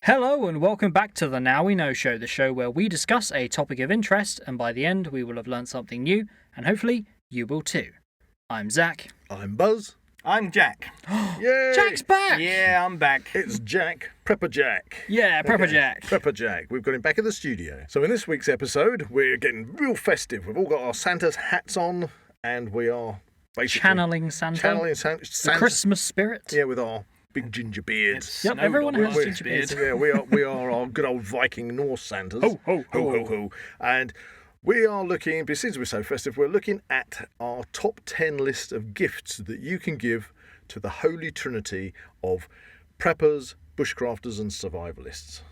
Hello and welcome back to the Now We Know Show, the show where we discuss a topic of interest and by the end we will have learned something new and hopefully you will too. I'm Zak. I'm Buzz. I'm Jack. Yay! Jack's back! Yeah, I'm back. It's Jack, Prepper Jack. Yeah, Prepper Jack. Prepper Jack. We've got him back in the studio. So in this week's episode, we're getting real festive. We've all got our Santa's hats on and we are basically Channeling Santa. The Christmas spirit. Yeah, with our big ginger beards. Yep, everyone has ginger beards. Yeah, we are our good old Viking Norse Santas. Ho, ho, ho, ho, ho. And we are looking, since we're so festive, we're looking at our top 10 list of gifts that you can give to the holy trinity of preppers, bushcrafters and survivalists.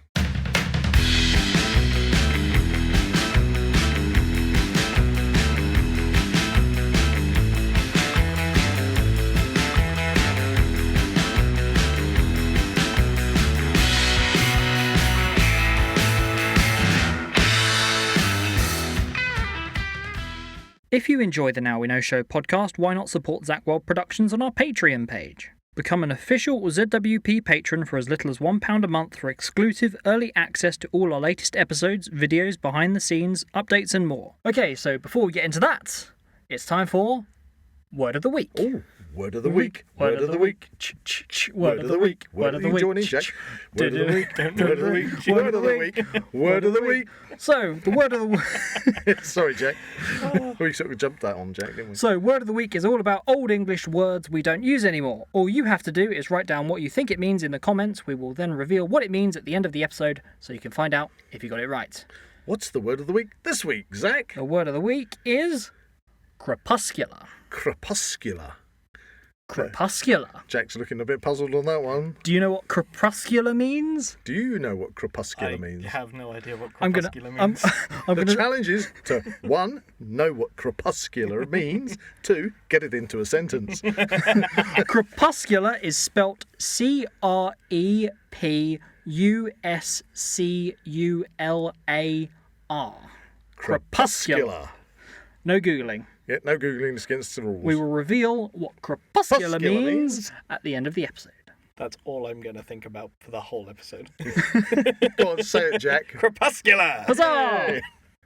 If you enjoy the Now We Know Show podcast, why not support Zak Wylde Productions on our Patreon page? Become an official ZWP patron for as little as £1 a month for exclusive early access to all our latest episodes, videos, behind the scenes, updates and more. Okay, so before we get into that, it's time for Word of the Week. Oh, Word of the Week. Word of the Week. Word of the Week. Word of the Week. Join in, Jack. Word of the Week. Word of the Week. Word of the Week. Word of the Week. So, the Word of the Week... Sorry, Jack. We sort of jumped that on, Jack, didn't we? So, Word of the Week is all about Old English words we don't use anymore. All you have to do is write down what you think it means in the comments. We will then reveal what it means at the end of the episode so you can find out if you got it right. What's the Word of the Week this week, Zak? The Word of the Week is crepuscular. Crepuscular. Crepuscular. Jack's looking a bit puzzled on that one. Do you know what crepuscular means? Do you know what crepuscular means? I have no idea what crepuscular means. The challenge is to, 1, know what crepuscular means, 2, get it into a sentence. Crepuscular is spelt C-R-E-P-U-S-C-U-L-A-R. Crepuscular. No Googling. Yeah, no Googling is against the rules. We will reveal what crepuscular means at the end of the episode. That's all I'm going to think about for the whole episode. Go on, say it, Jack. Crepuscular! Huzzah! Yay.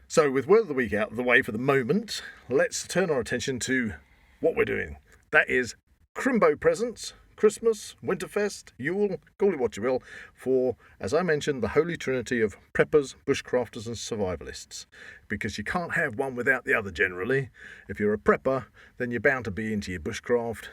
So, with Word of the Week out of the way for the moment, let's turn our attention to what we're doing. That is Crimbo presents, Christmas, Winterfest, Yule, call it what you will, for, as I mentioned, the holy trinity of preppers, bushcrafters and survivalists. Because you can't have one without the other generally. If you're a prepper, then you're bound to be into your bushcraft.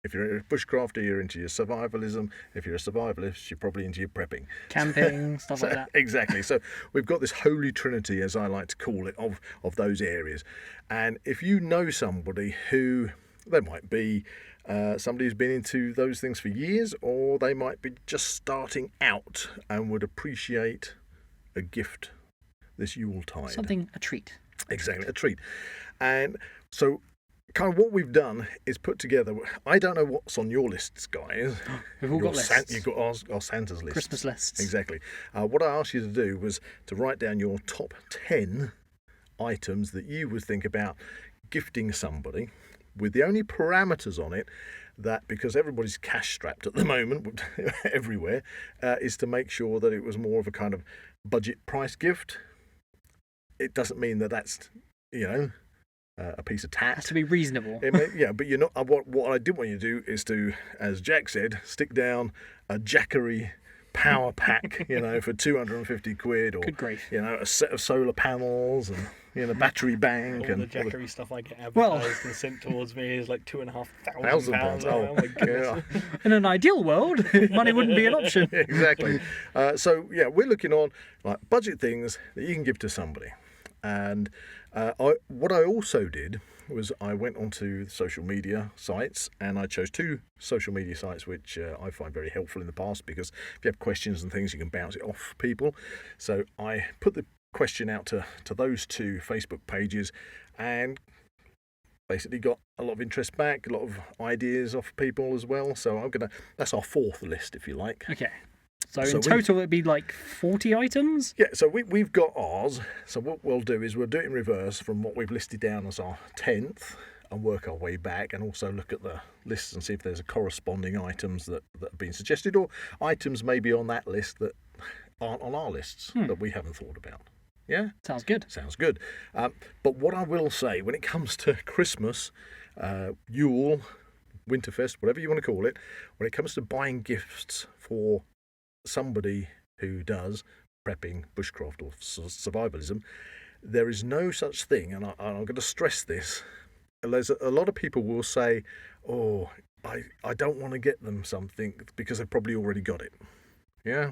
If you're a bushcrafter, you're into your survivalism. If you're a survivalist, you're probably into your prepping. Camping, stuff like that. Exactly. So we've got this holy trinity, as I like to call it, of those areas. And if you know somebody who, they might be somebody who's been into those things for years, or they might be just starting out and would appreciate a gift this Yuletide. Something, a treat. Exactly, a treat. And so kind of what we've done is put together, I don't know what's on your lists, guys. We've all got lists. You've got our Santa's list. Christmas lists. Exactly. What I asked you to do was to write down your top 10 items that you would think about gifting somebody, with the only parameters on it that, because everybody's cash strapped at the moment everywhere, is to make sure that it was more of a kind of budget price gift. It doesn't mean that that's, a piece of tat. It has to be reasonable. Yeah, but you're not. What I did want you to do is to, as Jack said, stick down a Jackery power pack, for 250 quid, or Good grief. a set of solar panels and battery bank All and the Jackery stuff I get advertised and sent towards me is like £2,500. Oh my goodness. yeah. In an ideal world, money wouldn't be an option. Exactly. So yeah, we're looking on like budget things that you can give to somebody. And what I also did was I went onto the social media sites and I chose 2 social media sites which I find very helpful in the past, because if you have questions and things you can bounce it off people. So I put the question out to those 2 Facebook pages and basically got a lot of interest back, a lot of ideas off people as well. So that's our 4th list, if you like. Okay. So in total it'd be like 40 items? Yeah, so we've got ours. So what we'll do is we'll do it in reverse from what we've listed down as our 10th and work our way back, and also look at the lists and see if there's a corresponding items that have been suggested, or items maybe on that list that aren't on our lists that we haven't thought about. Yeah? Sounds good. Sounds good. But what I will say, when it comes to Christmas, Yule, Winterfest, whatever you want to call it, when it comes to buying gifts for somebody who does prepping, bushcraft or survivalism, there is no such thing, and I'm going to stress this. There's a lot of people will say, oh, I don't want to get them something because they've probably already got it. Yeah?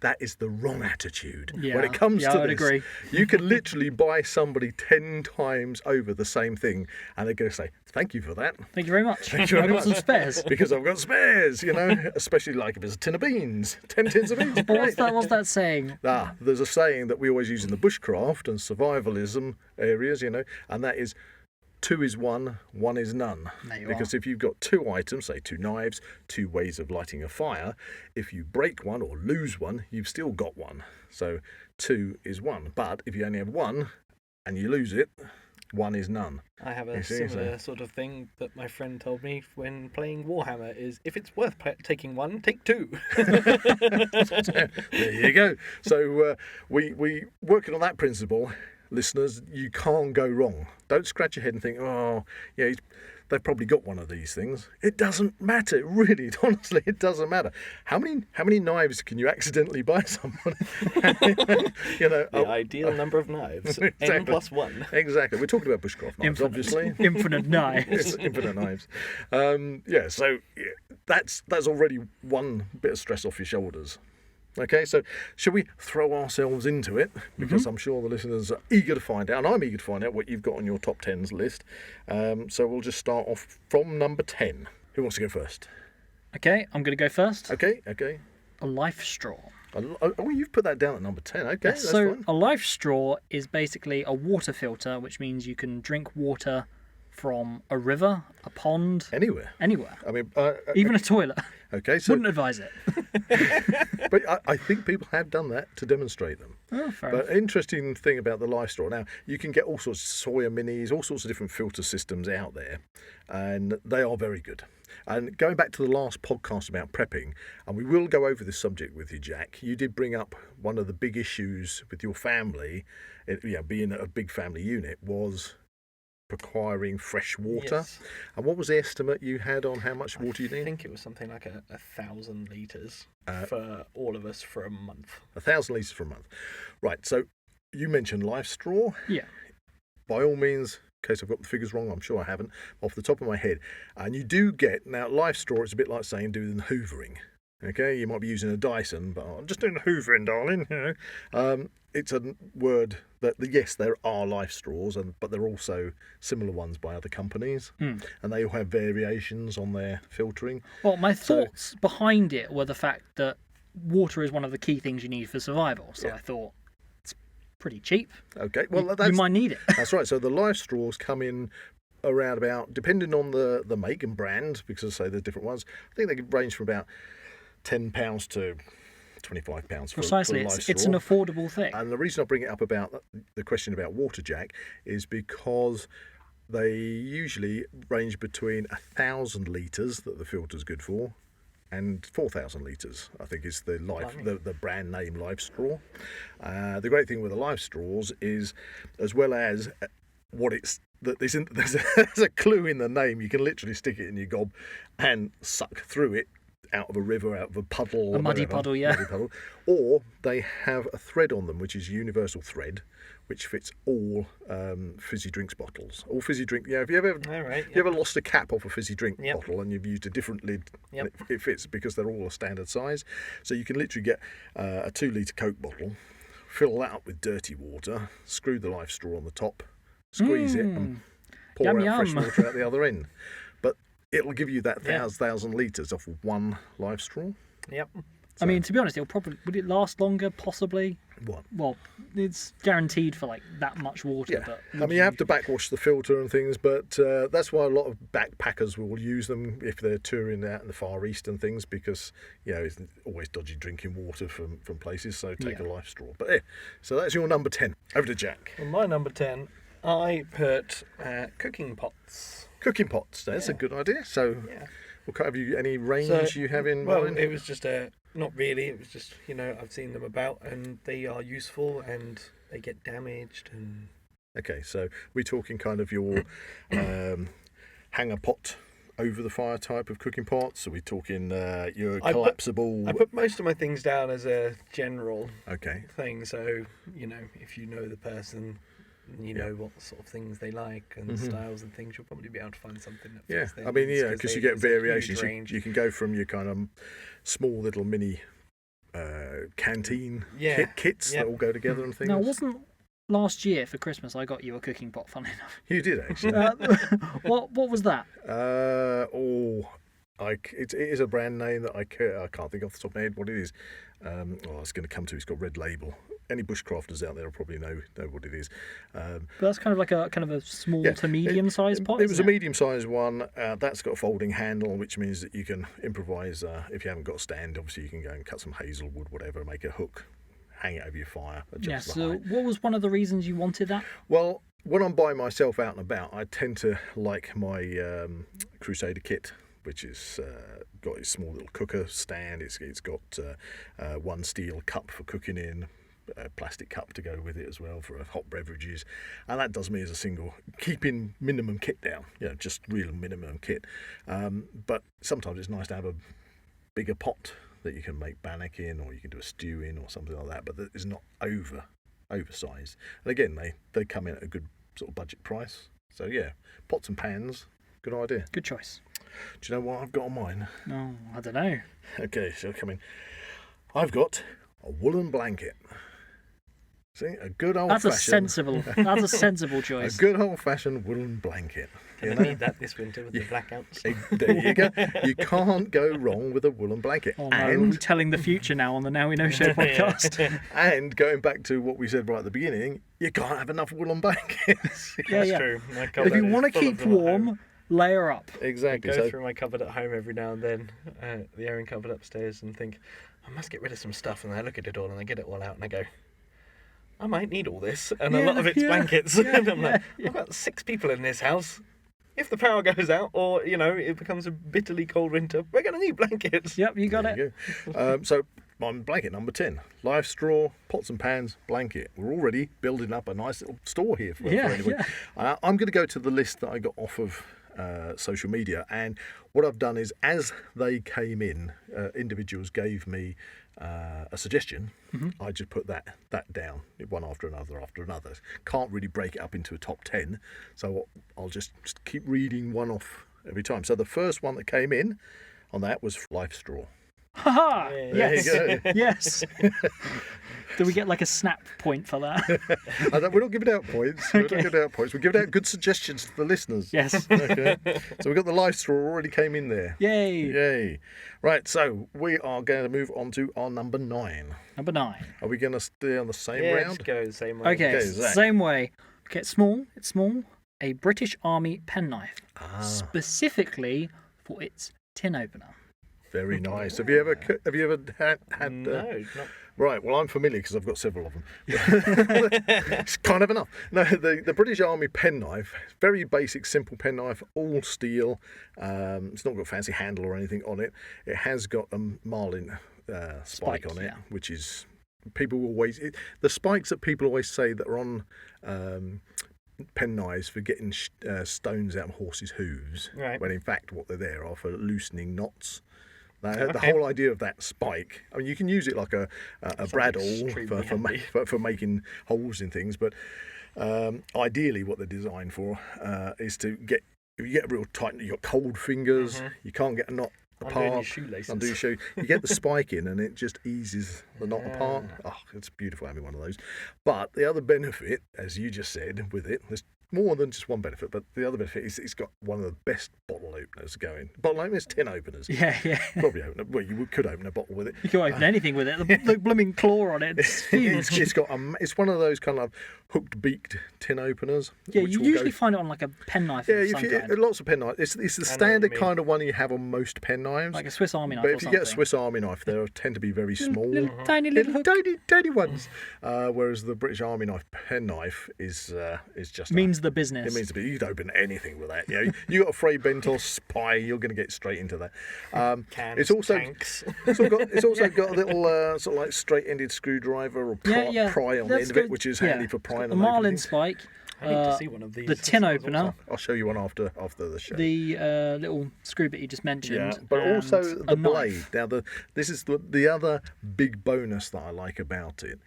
That is the wrong attitude. Yeah. When it comes to I would this, agree. you can literally buy somebody 10 times over the same thing, and they're going to say, thank you for that. Thank you very much. Thank you very I've got much. some spares. Because I've got spares, especially like if it's a tin of beans. 10 tins of beans. But what's that saying? There's a saying that we always use in the bushcraft and survivalism areas, and that is 2 is 1, 1 is none. Because if you've got 2 items, say 2 knives, 2 ways of lighting a fire, if you break one or lose one, you've still got one. So 2 is 1. But if you only have 1 and you lose it, 1 is none. I have a similar sort of thing that my friend told me when playing Warhammer is, if it's worth taking 1, take 2. There you go. So we working on that principle. Listeners, you can't go wrong. Don't scratch your head and think, oh, yeah, they've probably got one of these things. It doesn't matter, really. Honestly, it doesn't matter. How many knives can you accidentally buy someone? The ideal number of knives. Exactly. N plus 1. Exactly. We're talking about bushcraft knives, obviously. Infinite knives. It's infinite knives. That's already one bit of stress off your shoulders. Okay, so shall we throw ourselves into it? Because I'm sure the listeners are eager to find out, and I'm eager to find out what you've got on your top 10s list. So we'll just start off from number 10. Who wants to go first? Okay, I'm going to go first. Okay. A life straw. Oh, you've put that down at number 10. Okay, that's So fine. a life straw is basically a water filter, which means you can drink water from a river, a pond, Anywhere. I mean, even a toilet. okay, so Wouldn't advise it. but I think people have done that to demonstrate them. Oh, fair But enough. interesting thing about the life straw. Now, you can get all sorts of soya minis, all sorts of different filter systems out there, and they are very good. And going back to the last podcast about prepping, and we will go over this subject with you, Jack, you did bring up one of the big issues with your family, being a big family unit, was acquiring fresh water. Yes. And what was the estimate you had on how much water you I need? think it was something like 1,000 litres for all of us for a month. 1,000 litres for a month. Right, so you mentioned life straw. Yeah. By all means, in case I've got the figures wrong, I'm sure I haven't, off the top of my head. And you do get, now life straw is a bit like saying doing hoovering. Okay, you might be using a Dyson, but I'm just doing the hoovering, darling. It's a word that, yes, there are life straws, but there are also similar ones by other companies. And they all have variations on their filtering. Well, my thoughts behind it were the fact that water is one of the key things you need for survival. So I thought it's pretty cheap. Okay, well, You might need it. That's right. So the life straws come in around about, depending on the make and brand, because I say there's different ones, I think they can range from about £10 to £25 for Precisely, a life straw. it's an affordable thing. And the reason I bring it up about the question about water, Jack, is because they usually range between 1,000 litres that the filter's good for and 4,000 litres, I think is the brand name life straw. The great thing with the life straws is, as well as what it's, that there's a clue in the name. You can literally stick it in your gob and suck through it out of a river, out of a puddle. A muddy puddle, yeah. Muddy puddle. Or they have a thread on them, which is universal thread, which fits all fizzy drinks bottles. All fizzy drink. Yeah, have you ever lost a cap off a fizzy drink bottle and you've used a different lid? Yep. It fits because they're all a standard size. So you can literally get a 2-litre Coke bottle, fill that up with dirty water, screw the life straw on the top, squeeze it, and pour Yum, out fresh yum. water out the other end. But it'll give you that 1,000 litres off one life straw. Yep. I mean, to be honest, would it last longer? Possibly. What? Well, it's guaranteed for like that much water. Yeah, But I mean, you have to backwash the filter and things, but that's why a lot of backpackers will use them if they're touring out in the Far East and things, because it's always dodgy drinking water from places. So take a life straw. But so that's your number 10. Over to Jack. On my number 10, I put cooking pots. Cooking pots. That's a good idea. So, Have you any range you have in mind? It was just not really. It was just, I've seen them about and they are useful and they get damaged and. Okay, so we're talking kind of your hanger pot over the fire type of cooking pots. Are we talking your collapsible? I put most of my things down as a general thing. So if you know the person, you know what sort of things they like and styles and things, you'll probably be able to find something that fits their needs, because you get variations. You can go from your kind of small little mini canteen kits that all go together and things. No, it wasn't last year for Christmas I got you a cooking pot, funny enough. You did, actually. What was that? It is a brand name that I can't think off the top of my head what it is. It's going to come to. It's got red label. Any bushcrafters out there will probably know what it is. But that's kind of like a small to medium sized pot. It was a medium sized one. That's got a folding handle, which means that you can improvise. If you haven't got a stand, obviously you can go and cut some hazelwood, whatever, make a hook, hang it over your fire. So what was one of the reasons you wanted that? Well, when I'm by myself out and about, I tend to like my Crusader kit, which is got its small little cooker stand. It's got one steel cup for cooking in, a plastic cup to go with it as well for hot beverages, and that does me as a single, keeping minimum kit down. Just real minimum kit. But sometimes it's nice to have a bigger pot that you can make bannock in, or you can do a stew in, or something like that. But that is not oversized. And again, they come in at a good sort of budget price. So yeah, pots and pans, good idea. Good choice. Do you know what I've got on mine? No, I don't know. Okay, so come in. I've got a woolen blanket. See, a good old-fashioned... That's a sensible choice. A good old-fashioned woolen blanket. I need that this winter with the blackouts. There you go. You can't go wrong with a woolen blanket. Oh, no, we're telling the future now on the Now We Know Show podcast. And going back to what we said right at the beginning, you can't have enough woolen blankets. That's true. If you want to keep warm, layer up. Exactly. I go through my cupboard at home every now and then, the airing cupboard upstairs, and think, I must get rid of some stuff. And I look at it all and I get it all out and I go, I might need all this. And a lot of it's blankets. And I'm like, I've got 6 people in this house. If the power goes out or, it becomes a bitterly cold winter, we're going to need blankets. Yep, you got it. So on blanket number 10, live straw, pots and pans, blanket. We're already building up a nice little store here for anybody. I'm going to go to the list that I got off of social media, and what I've done is, as they came in, individuals gave me a suggestion. I just put that down one after another. Can't really break it up into a top 10, so I'll just keep reading one off every time. So the first one that came in on that was live straw. Ha! Yes. There you go. Yes. Do we get like a snap point for that? We're not giving out points. We're giving out good suggestions to the listeners. Yes. Okay. So we've got the live straw already came in there. Yay. Right, so we are going to move on to our number 9. Number 9. Are we going to stay on the same round? Let's go the same way. Okay, same way. Okay, it's small. A British Army penknife. Specifically for its tin opener. Very nice. Have you ever had? No, not. Right. Well, I'm familiar because I've got several of them. It's kind of enough. No, the British Army penknife, very basic, simple penknife, all steel. It's not got a fancy handle or anything on it. It has got a marlin spike on it, which is the spikes that people always say that are on penknives for getting stones out of horses' hooves, right. When in fact what they're there are for loosening knots. The whole idea of that spike, I mean, you can use it like a bradawl for making holes in things, but ideally what they're designed for is to get, if you get real tight, you've got cold fingers, you can't get a knot apart. Undo your shoe. You get the spike in and it just eases the knot apart. Oh, it's beautiful having one of those. But the other benefit, as you just said, with it, there's more than just one benefit, but the other benefit is it's got one of the best bottle openers going. Bottle openers, tin openers. Yeah. Probably you could open a bottle with it. You can open anything with it. The blooming claw on it. It's huge. It's one of those kind of hooked beaked tin openers. Yeah, you usually find it on like a penknife. Yeah, lots of penknives. It's the standard kind of one you have on most penknives. Like a Swiss Army knife. But if you get a Swiss Army knife, they tend to be very small, tiny ones. Whereas the British Army knife penknife is just means means the business. It means you'd open anything with that. You know, you got a Fray Bentos pie, you're going to get straight into that. Cans, it's also tanks. it's also got a little sort of like straight-ended screwdriver or pry on the end of it, which is handy for prying. A marlin spike. I need to see one of these. The tin opener. I'll show you one after the show. The little screw bit you just mentioned. Yeah, but also the blade. Knife. Now, this is the other big bonus that I like about it.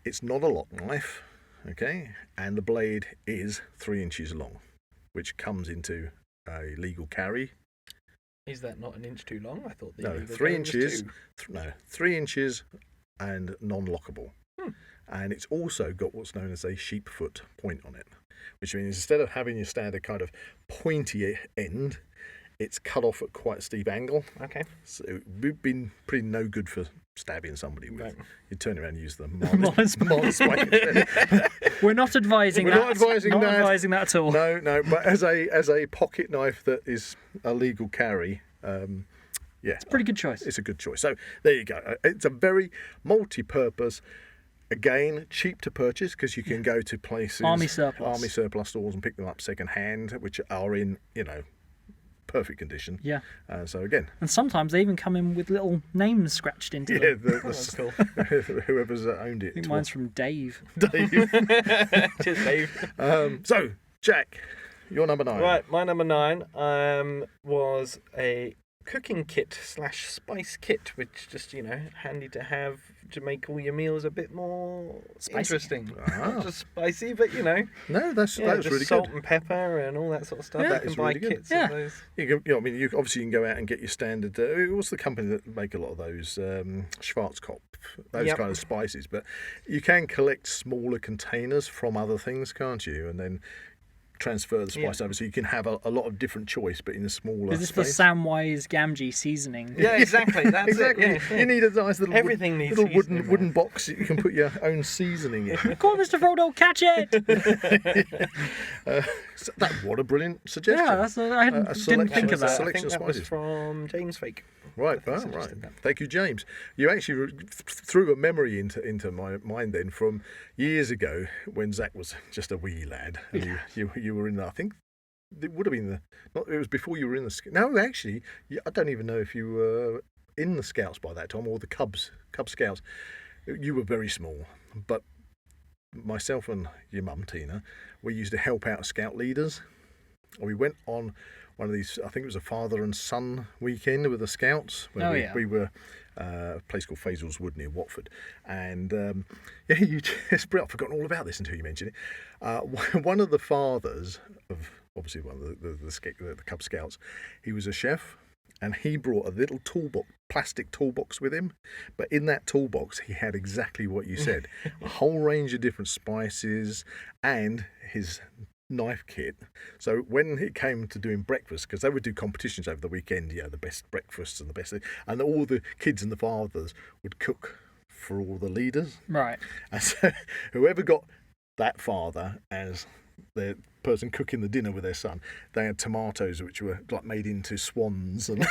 It's not a lock knife, okay, and the blade is 3 inches long, which comes into a legal carry. Is that not an inch too long? I thought the No, legal 3 carry was inches. 2. 3 inches and non-lockable. And it's also got what's known as a sheep foot point on it, which means instead of having your standard kind of pointy end, it's cut off at quite a steep angle. Okay. So it would be pretty no good for stabbing somebody with. Right. You turn around and use the Marlin spike. We're not advising We're that. not advising that. Advising that at all. No. But as a pocket knife that is a legal carry, it's Pretty good choice. It's a good choice. So there you go. It's a very multi-purpose. Again, cheap to purchase because you can go to places, Army surplus stores, and pick them up second hand, which are in perfect condition. Yeah. So again, and sometimes they even come in with little names scratched into them. That's cool. Whoever's owned it. I think mine's from Dave. Cheers, Dave. So, Jack, your number 9. Right, my number 9 was a cooking kit / spice kit, which just handy to have to make all your meals a bit more interesting. Not just spicy, but No, that's really salt good. and pepper and all that sort of stuff. Yeah. You That can is buy really good. kits Yeah. of those. You obviously can go out and get your standard. What's the company that make a lot of those Schwarzkopf, those kind of spices? But you can collect smaller containers from other things, can't you? And then transfer the spice over, so you can have a lot of different choice, but in a smaller Is this space. the Samwise Gamgee seasoning? Yeah, exactly. That's Exactly. it. Yeah. You need a nice little Everything needs little seasoning, wooden box that you can put your own seasoning in. Come on, Mr. Frodo, catch it! What a brilliant suggestion. Yeah, I didn't think of a that. selection I think of that was spices. from James Fake. Right. Thank you, James. You actually threw a memory into my mind then from years ago when Zak was just a wee lad. And you were in, I think, it would have been it was before you were in the... No, actually, I don't even know if you were in the Scouts by that time or the Cub Scouts. You were very small, but myself and your mum, Tina, we used to help out Scout leaders. We went on one of these, I think it was a father and son weekend with the Scouts. Where we were a place called Faisal's Wood near Watford. And you just... I've forgotten all about this until you mentioned it. One of the fathers of, obviously one of the Cub Scouts, he was a chef. And he brought a little plastic toolbox with him. But in that toolbox, he had exactly what you said. A whole range of different spices and his knife kit. So when it came to doing breakfast, because they would do competitions over the weekend, the best breakfasts and the best... And all the kids and the fathers would cook for all the leaders. Right. And so whoever got that father as the person cooking the dinner with their son, they had tomatoes which were like made into swans and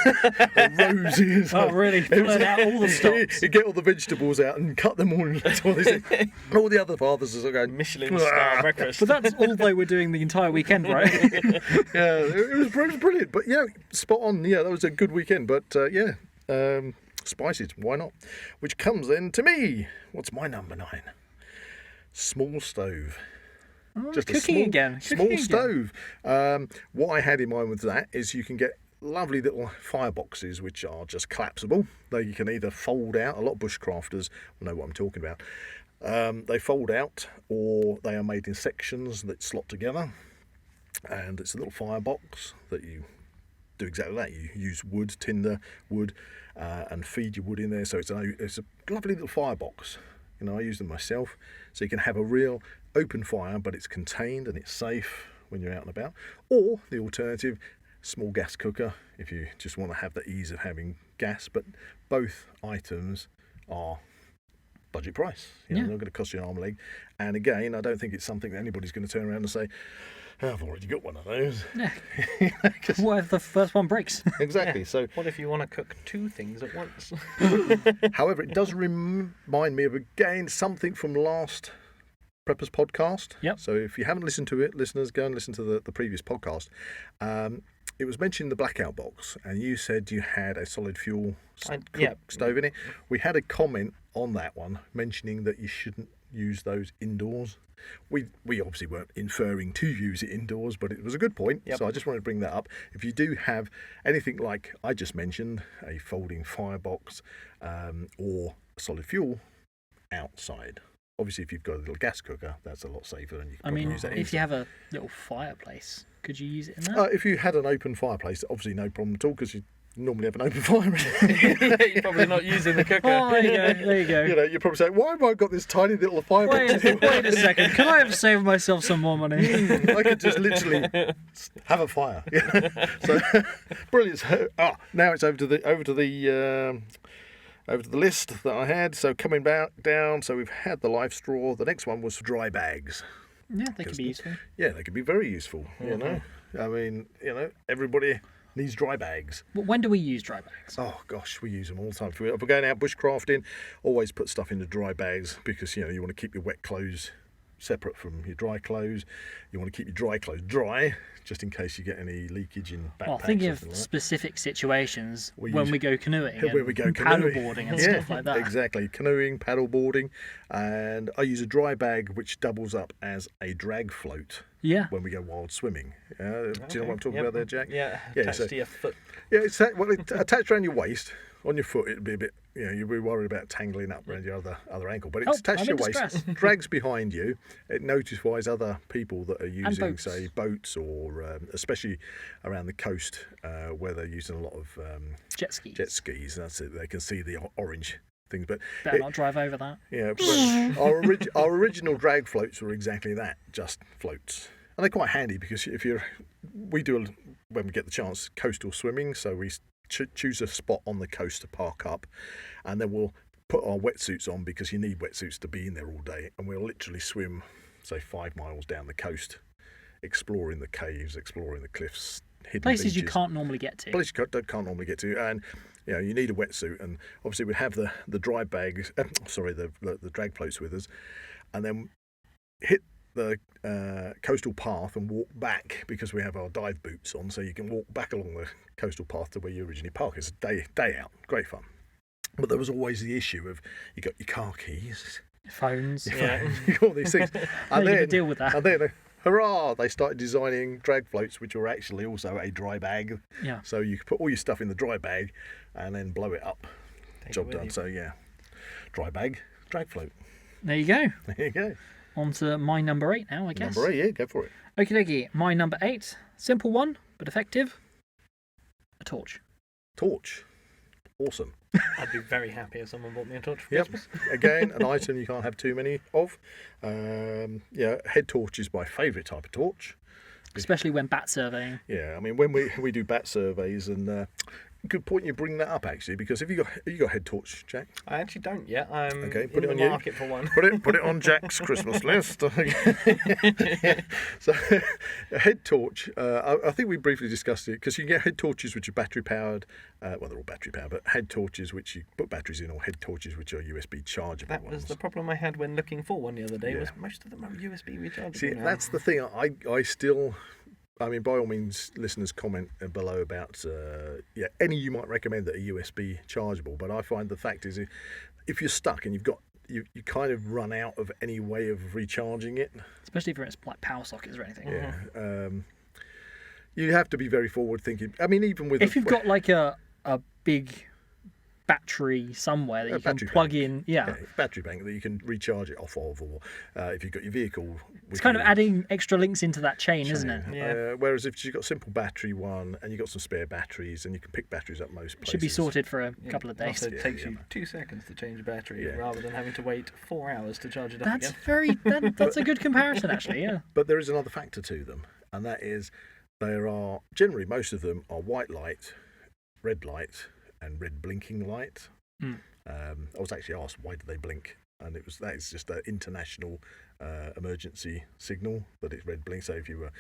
roses. Oh, really? Pulling out all the stops. You get all the vegetables out and cut them all into all this. And all the other fathers are going Michelin star breakfast. But that's all they were doing the entire weekend, right? Yeah, it was brilliant. But yeah, spot on. Yeah, that was a good weekend. But spices, why not? Which comes then to me. What's my number 9? Small stove. Oh, Just cooking a again. small Cooking stove. What I had in mind with that is you can get lovely little fireboxes which are just collapsible. They can either fold out. A lot of bushcrafters will know what I'm talking about. They fold out, or they are made in sections that slot together. And it's a little firebox that you do exactly that. You use wood, tinder, wood, and feed your wood in there. So it's a lovely little firebox. I use them myself. So you can have a real open fire, but it's contained and it's safe when you're out and about. Or the alternative, small gas cooker, if you just want to have the ease of having gas. But both items are budget price. They're not going to cost you an arm and leg. And again, I don't think it's something that anybody's going to turn around and say, I've already got one of those. Yeah. What if the first one breaks? Exactly. So, what if you want to cook 2 things at once? however, it does remind me of, again, something from last Preppers podcast. Yep. So if you haven't listened to it, listeners, go and listen to the previous podcast. It was mentioned the blackout box, and you said you had a solid fuel stove in it. We had a comment on that one mentioning that you shouldn't use those indoors. We obviously weren't inferring to use it indoors, but it was a good point. Yep. So I just wanted to bring that up. If you do have anything like I just mentioned, a folding firebox or solid fuel outside. Obviously, if you've got a little gas cooker, that's a lot safer, and you can use that. If you have a little fireplace, could you use it in that? If you had an open fireplace, obviously no problem at all, because you normally have an open fire. You're probably not using the cooker. Oh, there you go. You know, you're probably saying, "Why have I got this tiny little firebox?" Wait a second. Can I have saved myself some more money? I could just literally have a fire. So brilliant. So, now it's over to the list that I had. So coming back down, so we've had the live straw. The next one was dry bags. Yeah, they could be useful. Yeah, they could be very useful. You know, I mean, everybody needs dry bags. But when do we use dry bags? Oh gosh, we use them all the time. If we're going out bushcrafting, always put stuff into dry bags, because you want to keep your wet clothes separate from your dry clothes. You want to keep your dry clothes dry, just in case you get any leakage in backpacks. Well, thinking of specific situations when we go canoeing, when we go canoeing, paddleboarding and stuff like that. Exactly, canoeing, paddleboarding, and I use a dry bag which doubles up as a drag float. Yeah. When we go wild swimming. Do you know what I'm talking about there, Jack? Yeah, attached to your foot. Yeah, it's attached around your waist. On your foot, it'd be a bit, you'd be worried about tangling up around your other ankle. But it's attached to your waist, drags behind you. It notifies other people that are using, say, boats, or especially around the coast where they're using a lot of jet skis. Jet skis. That's it. They can see the orange things. But better not drive over that. Yeah. But our original drag floats were exactly that, just floats, and they're quite handy because we do when we get the chance coastal swimming, so we choose a spot on the coast to park up, and then we'll put our wetsuits on, because you need wetsuits to be in there all day, and we'll literally swim, say, 5 miles down the coast, exploring the caves, exploring the cliffs, hidden places beaches. You can't normally get to. Places you can't normally get to, and you need a wetsuit, and obviously we have the dry bags, the drag floats with us, and then hit the coastal path and walk back, because we have our dive boots on, so you can walk back along the coastal path to where you originally parked. It's a day out, great fun. But there was always the issue of you got your car keys, phones, all these things, and then deal with that. And then, hurrah! They started designing drag floats, which were actually also a dry bag. Yeah. So you could put all your stuff in the dry bag and then blow it up. Job done. So yeah, dry bag, drag float. There you go. There you go. On to my number 8 now, I guess. Number 8, yeah, go for it. Okie dokie. My number 8, simple one but effective. A torch. Torch. Awesome. I'd be very happy if someone bought me a torch for Yep. Christmas. Again, an item you can't have too many of. Head torch is my favourite type of torch. Especially when bat surveying. Yeah, I mean, when we do bat surveys, and good point you bring that up, actually, because have you got a head torch, Jack? I actually don't yet. I'm Okay, put in it on the you. market for one. Put it on Jack's Christmas list. So, a head torch. I think we briefly discussed it, because you can get head torches which are battery powered. Well, they're all battery powered, but head torches which you put batteries in, or head torches which are USB chargeable. That was the problem I had when looking for one the other day. Was most of them are USB rechargeable. See, now. that's the thing. I still. I mean, by all means, listeners comment below about any you might recommend that are USB chargeable. But I find the fact is, if you're stuck and you kind of run out of any way of recharging it, especially if it's like power sockets or anything. Yeah, you have to be very forward thinking. I mean, even with if you've got like a big battery somewhere that you can plug in, battery bank that you can recharge it off of, or if you've got your vehicle, it's kind of adding extra links into that chain, isn't it? Yeah. Whereas if you've got a simple battery one and you've got some spare batteries, and you can pick batteries up most places, should be sorted for a couple of days. Also, it takes you 2 seconds to change a battery rather than having to wait 4 hours to charge it up That's again. That's a good comparison, actually. Yeah. But there is another factor to them, and that is there are generally, most of them are white light, red light, and red blinking light. I was actually asked, why do they blink? And that is just an international emergency signal that it's red blink. So if you were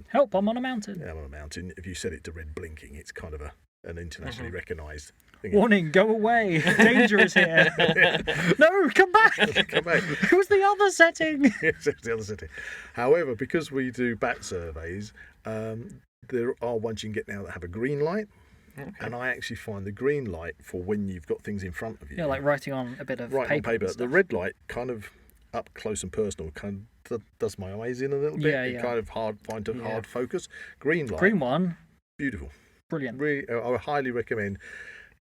help, I'm on a mountain. Yeah, I'm on a mountain. If you set it to red blinking, it's kind of an internationally recognised thing. Warning, go away. Danger is here. No, come back. Come back. It was the other setting. Yes, it's the other setting. However, because we do bat surveys, there are ones you can get now that have a green light. Okay. And I actually find the green light for when you've got things in front of you. Yeah, like writing on a bit of paper. On paper. and The stuff. red light kind of up close and personal kind of does my eyes in a little bit. Yeah, It yeah. kind of hard focus. Green light. Green one, Beautiful. brilliant. Really, I would highly recommend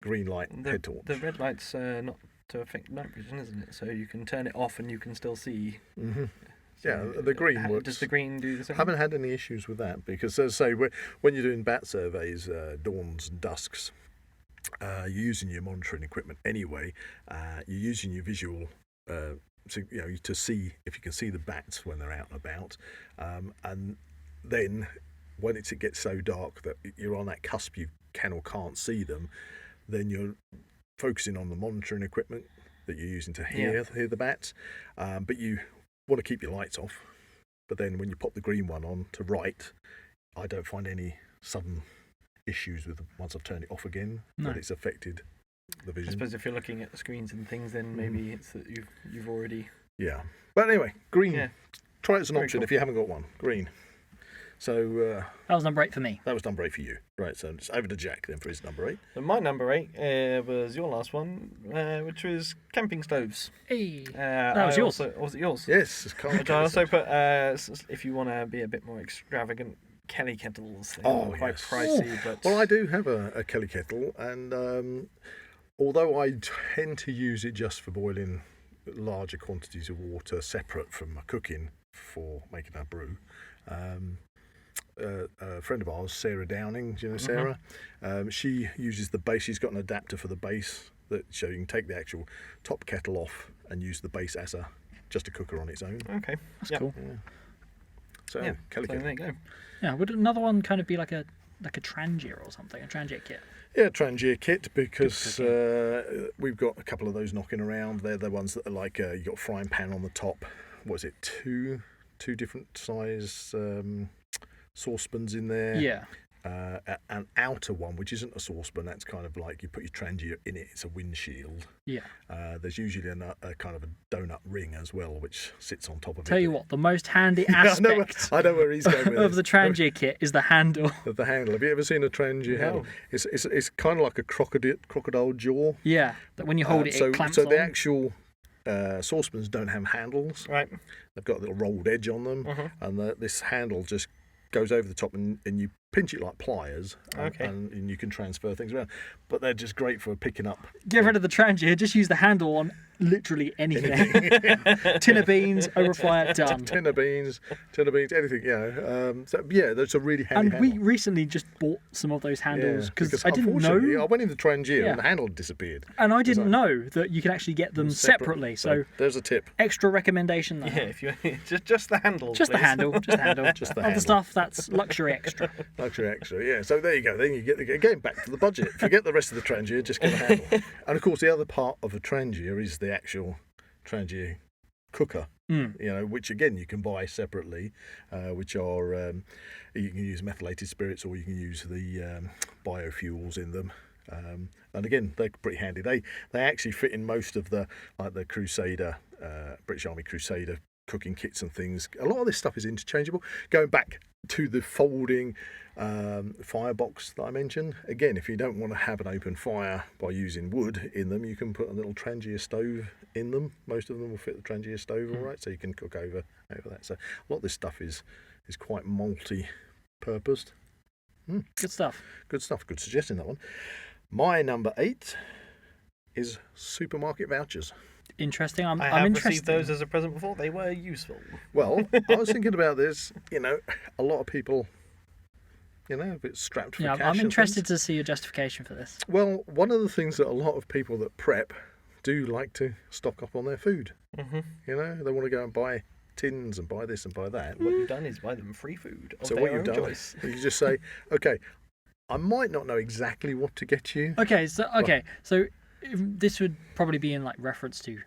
green light head torch. The red light's not to affect night vision, isn't it? So you can turn it off and you can still see. Mm-hmm. So Yeah, the green works. Does the green do the same? Haven't had any issues with that because, as I say, when you're doing bat surveys, dawns and dusks, you're using your monitoring equipment anyway. You're using your visual, to see if you can see the bats when they're out and about, and then when it gets so dark that you're on that cusp, you can or can't see them, then you're focusing on the monitoring equipment that you're using to hear the bats, but you want to keep your lights off. But then when you pop the green one on to write, I don't find any sudden issues with once I've turned it off again that it's affected the vision. I suppose if you're looking at the screens and things, then maybe it's that you've already. Yeah, but anyway, green. Yeah. Try it as an Very option cool. if you haven't got one. Green. So That was number 8 for me. that was number 8 for you, right? So it's over to Jack then for his number 8. So my number 8 was your last one, which was camping stoves. Hey, That was yours. Was it yours? Yes, it's Which I also put, if you want to be a bit more extravagant, Kelly kettles. They're quite yes. pricey, but Well, I do have a Kelly kettle, and although I tend to use it just for boiling larger quantities of water separate from my cooking for making our brew, a friend of ours, Sarah Downing, do you know Sarah? She uses the base. She's got an adapter for the base so you can take the actual top kettle off and use the base as just a cooker on its own. okay. that's cool. Yeah. So Yeah, Kelly so kettle. there you go. Yeah, would another one kind of be like a Trangier or something, a Trangier kit? Yeah, Trangier kit, because we've got a couple of those knocking around. They're the ones that are like you got a frying pan on the top. What is it? Two different size saucepans in there. Yeah. An outer one, which isn't a saucepan. That's kind of like you put your Trangier in it. It's a windshield. Yeah. There's usually a kind of a donut ring as well, which sits on top of it. Tell you what, the most handy I aspect know where he's going with of the this. Trangier kit is the handle. Of the handle. Have you ever seen a Trangier No. handle? It's kind of like a crocodile jaw. Yeah, that when you hold it, it clamps so on. the actual saucepans don't have handles. Right. They've got a little rolled edge on them, and this handle just goes over the top, and you pinch it like pliers, and you can transfer things around. But they're just great for picking up. Get rid of the Trangier, just use the handle on literally anything. Tin of beans, overfryer, done. Tin of beans, anything, so yeah, that's a really handy And handle. we recently just bought some of those handles because I didn't unfortunately, know. I went into Trangier Yeah. and the handle had disappeared. And I didn't know that you can actually get them separately. So there's a tip. extra recommendation there. Yeah, if you just the handle. Just the please. handle, just the handle. Just the Other handle. stuff, that's luxury extra. Luxury extra, yeah. So there you go. Then you get again back to the budget. Forget the rest of the Trangier, just get a handle. And of course, the other part of a Trangier is the actual Trangier cooker. Which again you can buy separately, which are you can use methylated spirits or you can use the biofuels in them. And again, they're pretty handy. They actually fit in most of the Crusader, British Army Crusader cooking kits and things. A lot of this stuff is interchangeable. Going back to the folding firebox that I mentioned, again, if you don't want to have an open fire by using wood in them, you can put a little Trangier stove in them. Most of them will fit the Trangier stove all right, so you can cook over that. So a lot of this stuff is quite multi-purposed. Good stuff. Good stuff. Good suggestion, that one. My number 8 is supermarket vouchers. Interesting. I'm I have interested. received those as a present before. They were useful. Well, I was thinking about this. A lot of people, a bit strapped for Yeah, cash. I'm and interested things. to see your justification for this. Well, one of the things that a lot of people that prep do like to stock up on their food. They want to go and buy tins and buy this and buy that. What you've done is buy them free food of So their what you've own done, choice. you just say, okay, I might not know exactly what to get you. Okay, so if this would probably be in like reference to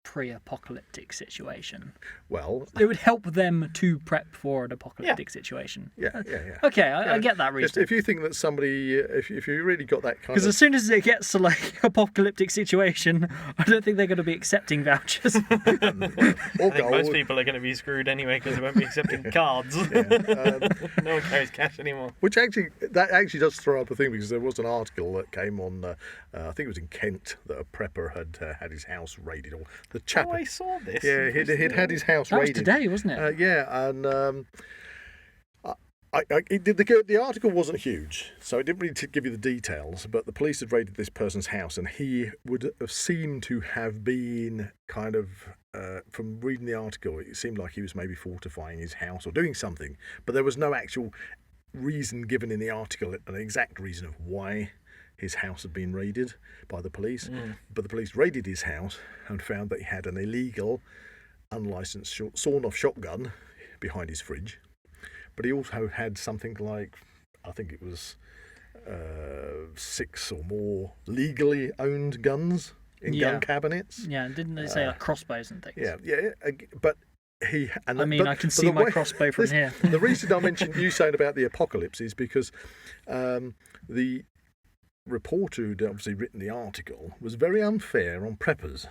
pre-apocalyptic situation. Well, It would help them to prep for an apocalyptic situation. yeah. Okay, I get that reason. Just if you think that somebody, if you really got that kind Because of... as soon as it gets to like apocalyptic situation, I don't think they're going to be accepting vouchers. or I think gold. most people are going to be screwed anyway because they won't be accepting cards. No one carries cash anymore. Which actually does throw up a thing, because there was an article that came on, I think it was in Kent, that a prepper had his house raided. Or the chap, Oh, I saw this. yeah, he'd had his house That was raided. today, wasn't it? Yeah, and the article wasn't huge, so it didn't really give you the details. But the police had raided this person's house, and he would have seemed to have been kind of, from reading the article, it seemed like he was maybe fortifying his house or doing something. But there was no actual reason given in the article, an exact reason of why his house had been raided by the police. But the police raided his house and found that he had an illegal, unlicensed sawn-off shotgun behind his fridge. But he also had something like, I think it was 6 or more legally owned guns in gun cabinets. Yeah, didn't they say like crossbows and things? Yeah, but he... And I can see my crossbow from here. The reason I mentioned you saying about the apocalypse is because the reporter who'd obviously written the article was very unfair on preppers.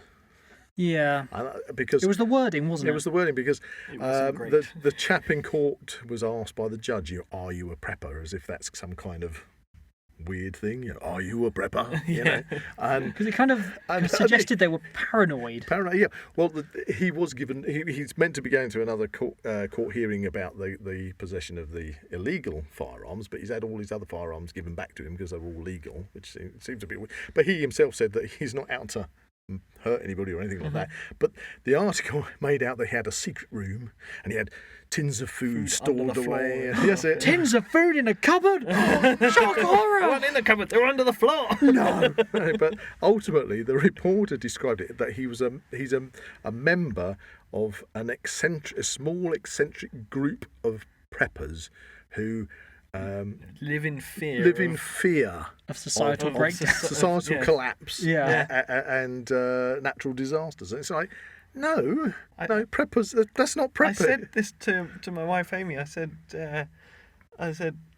Yeah. Because it was the wording, wasn't it? It was the wording, because It wasn't great. the chap in court was asked by the judge, "Are you a prepper?" As if that's some kind of weird thing. Are you a prepper? You know? And because it kind of suggested they were paranoid. Yeah. Well, he was given. He's meant to be going to another court hearing about the possession of the illegal firearms, but he's had all his other firearms given back to him because they're all legal, which seems a bit weird. But he himself said that he's not out to hurt anybody or anything like that. But the article made out that he had a secret room and he had tins of food stored away. Yes, Tins of food in a cupboard? Shock horror! They weren't in the cupboard, they were under the floor. No. But ultimately, the reporter described it that he's a member of a small eccentric group of preppers who live in fear of societal breakdown, societal collapse, and natural disasters. And it's like, no, preppers. That's not prepping. I said this to my wife Amy. I said,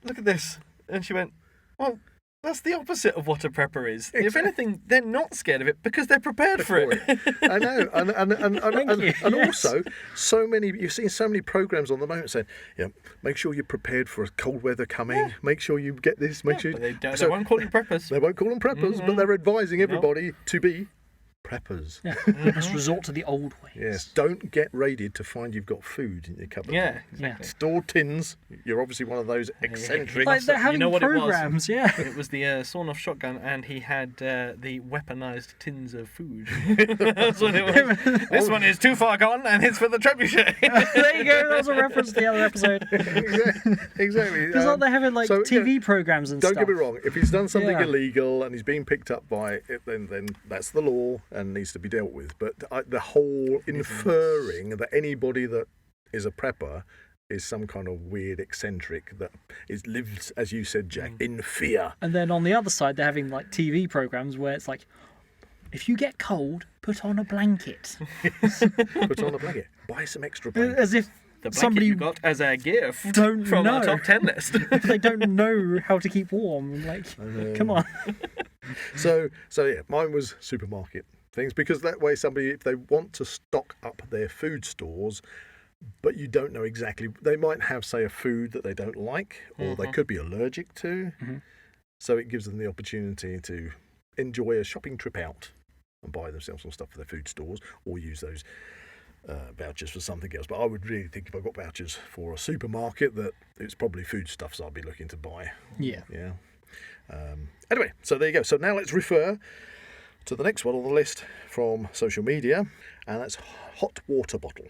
look at this, and she went, well, that's the opposite of what a prepper is. If anything, they're not scared of it because they're prepared for it. I know, and Yes. also you've seen so many programs on the moment saying, make sure you're prepared for cold weather coming. Make sure you get this. Make sure. But they won't call you preppers. They won't call them preppers, but they're advising everybody to be preppers. Yeah, you must resort to the old ways. Yes, don't get raided to find you've got food in your cupboard. Yeah, exactly. Stored tins. You're obviously one of those eccentric. Like they're having what programs, it yeah. It was the sawn-off shotgun, and he had the weaponised tins of food. That's what it was. This one is too far gone, and it's for the trebuchet. There you go. That was a reference to the other episode. Exactly. Because they're having like TV programs and don't stuff. Don't get me wrong. If he's done something Yeah. illegal and he's being picked up by it, then that's the law and needs to be dealt with. But the whole inferring that anybody that is a prepper is some kind of weird eccentric that lives, as you said, Jack, in fear. And then on the other side, they're having like TV programs where it's like, if you get cold, put on a blanket. Put on a blanket. Buy some extra blankets. As if The blanket somebody you got as a gift don't from know. our top 10 list. They don't know how to keep warm. Like, come on. So yeah, mine was supermarket things, because that way somebody, if they want to stock up their food stores, but you don't know exactly, they might have, say, a food that they don't like or they could be allergic to. So it gives them the opportunity to enjoy a shopping trip out and buy themselves some stuff for their food stores, or use those vouchers for something else. But I would really think if I got vouchers for a supermarket, that it's probably foodstuffs I'd be looking to buy. Yeah. Anyway, so there you go. So now let's refer to the next one on the list from social media, and that's hot water bottle.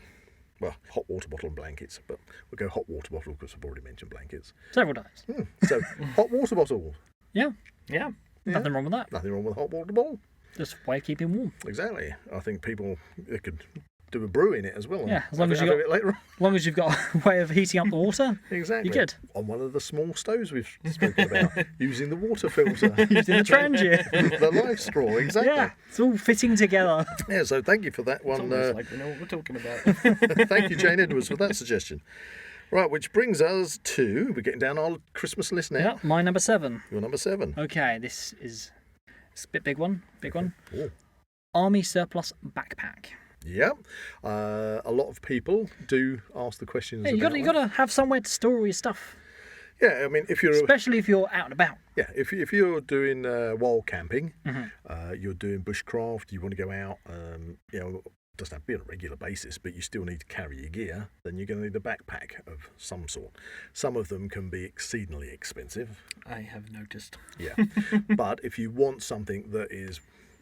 Well, hot water bottle and blankets, but we'll go hot water bottle because I've already mentioned blankets. Several times. So, hot water bottle. Yeah. Yeah. Nothing wrong with that. Nothing wrong with a hot water bottle. Just a way of keeping warm. Exactly. I think people, they could do a brew in it as well. Yeah, as long as you've got a way of heating up the water. Exactly. You're good. On one of the small stoves we've spoken about, using the water filter. Using the transient. The live straw, exactly. Yeah, it's all fitting together. Yeah, so thank you for that It's one. almost like we know what we're talking about. Thank you, Jane Edwards, for that suggestion. Right, which brings us to, we're getting down our Christmas list now. Yeah, my number 7. Your number 7. Okay, it's a bit big one. Oh. Army surplus backpack. Yeah, a lot of people do ask the questions. Yeah, you got to have somewhere to store all your stuff. Yeah, I mean, especially if you're out and about. Yeah, if you're doing wild camping, Mm-hmm. you're doing bushcraft, you want to go out, doesn't have to be on a regular basis, but you still need to carry your gear, then you're going to need a backpack of some sort. Some of them can be exceedingly expensive. I have noticed. Yeah, but if you want something that is,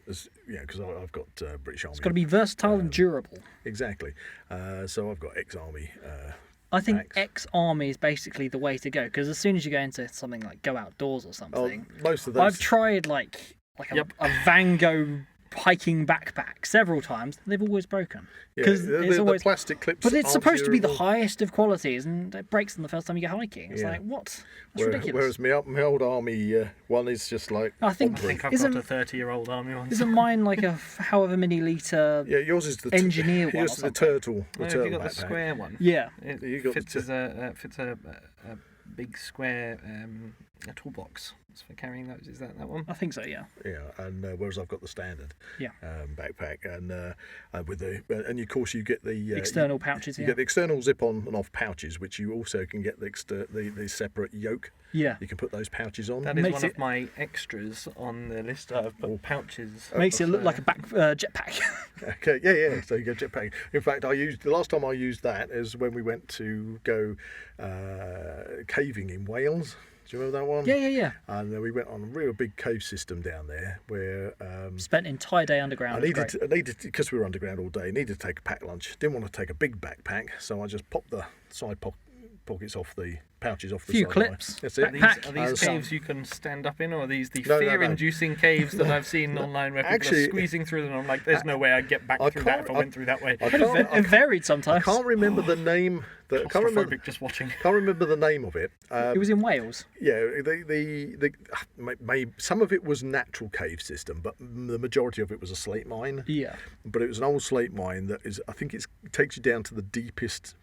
because I've got British Army. It's got to be versatile and durable. Exactly. So I've got ex-Army. I think packs. ex-Army is basically the way to go, because as soon as you go into something like go outdoors or something, most of those. I've tried like a Van Gogh hiking backpack several times. They've always broken because the plastic clips. But it's supposed to be the durable. highest of qualities, and it breaks them the first time you go hiking. It's like, what? That's ridiculous. Whereas my old Army one is just like. I think I've got a 30-year-old Army one. Isn't mine like a however many litre? Yeah, yours is the engineer one. Yours is the turtle. Have you got the square one? Yeah. It fits a big square a toolbox. It's for carrying those. Is that one? I think so. Yeah. Yeah, and whereas I've got the standard. Yeah. Backpack, and with and of course you get the external pouches. You get the external zip-on and off pouches, which you also can get the separate yoke. Yeah. You can put those pouches on. That is one of my extras on the list. I've put pouches. Makes it look like a jetpack. Okay. Yeah. So you get jetpack. In fact, the last time I used that is when we went to go caving in Wales. Do you remember that one? Yeah. And then we went on a real big cave system down there where... spent an entire day underground. I needed because we were underground all day, needed to take a pack lunch. Didn't want to take a big backpack, so I just popped the side pockets off the pouches off the few side. clips. That's it. Are these caves you can stand up in, or are these the fear-inducing caves that I've seen online where people are squeezing through them? I'm like, there's no way I'd get back through that if I went through that way. It varied sometimes. I can't remember the name. Just watching. Can't remember the name of it. It was in Wales. Yeah, some of it was natural cave system, but the majority of it was a slate mine. Yeah. But it was an old slate mine that is. I think it takes you down to the deepest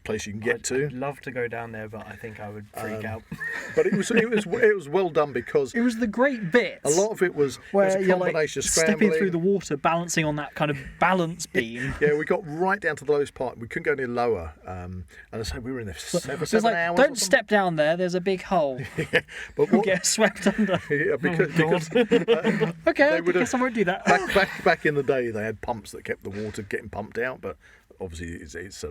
place you can get to. I'd love to go down there, but I think I would freak out. But it was well done because it was the great bits. A lot of it was where a you're combination like of scrambling, stepping through the water, balancing on that kind of balance beam. Yeah, we got right down to the lowest part. We couldn't go any lower. And I say we were in there for 7 hours. Don't step down there. There's a big hole. Yeah, but you'll get swept under. Yeah, because okay, I guess I won't do that. Back in the day, they had pumps that kept the water getting pumped out, but obviously it's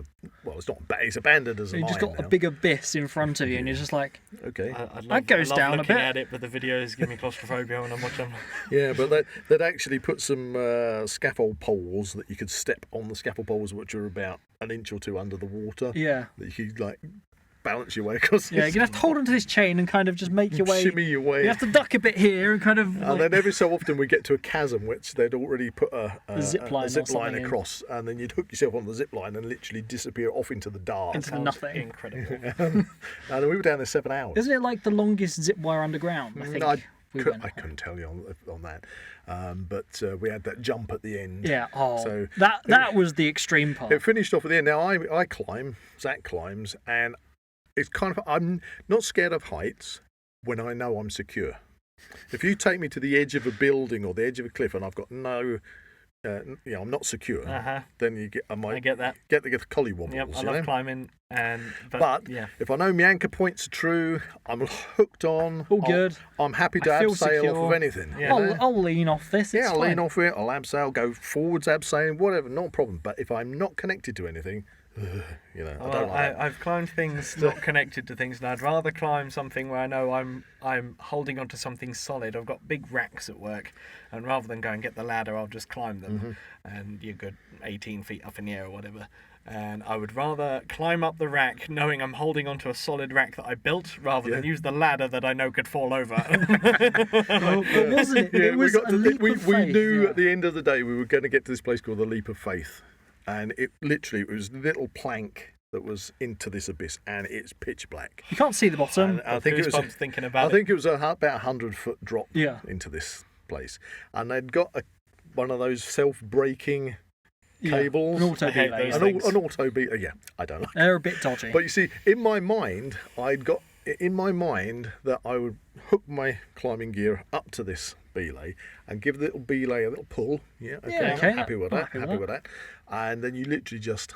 abandoned as a mine. You just got a big abyss in front of you, and you're just like, okay, that goes down a bit. At it, but the videos give me claustrophobia when I'm watching. Yeah, but they'd actually put some scaffold poles that you could step on, the scaffold poles which are about an inch or two under the water. Yeah, that you could balance your way across. Yeah, you're gonna have to hold onto this chain and kind of just make your way. Shimmy your way. You have to duck a bit here and kind of. And then every so often we get to a chasm which they'd already put a zip line across, and then you'd hook yourself on the zip line and literally disappear off into the dark. Into the nothing. Incredible. And we were down there 7 hours. Isn't it like the longest zip wire underground? I think. I couldn't tell you on that, but we had that jump at the end. Yeah. Oh, so that was the extreme part. It finished off at the end. Now I climb, Zak climbs, and it's kind of, I'm not scared of heights when I know I'm secure. If you take me to the edge of a building or the edge of a cliff and I've got I'm not secure, then I might get that. Get the collie wobbles. Yep, I love climbing, but if I know my anchor points are true, I'm hooked on. All good. I'm happy to abseil off of anything. Yeah. I'll lean off this. I'll lean off it. I'll abseil, go forwards, abseiling, whatever, not a problem. But if I'm not connected to anything, I don't like I've climbed things not connected to things, and I'd rather climb something where I know I'm holding onto something solid. I've got big racks at work, and rather than go and get the ladder, I'll just climb them, and you're good 18 feet up in the air or whatever. And I would rather climb up the rack knowing I'm holding onto a solid rack that I built, rather than use the ladder that I know could fall over. But wasn't it? It was a leap of faith. We knew at the end of the day we were going to get to this place called the Leap of Faith. and it was a little plank that was into this abyss, and it's pitch black. You can't see the bottom. And I think it was thinking about I think it was about 100-foot drop Yeah. into this place, and they'd got one of those self-breaking cables, An auto I hate belay. those an things. auto beat. Yeah, I don't like. They're a bit dodgy. But you see, in my mind, I'd got in my mind that I would hook my climbing gear up to this belay and give the little belay a little pull. Yeah, okay, okay. I'm happy with I'm that. happy Happy with with that. And then you literally just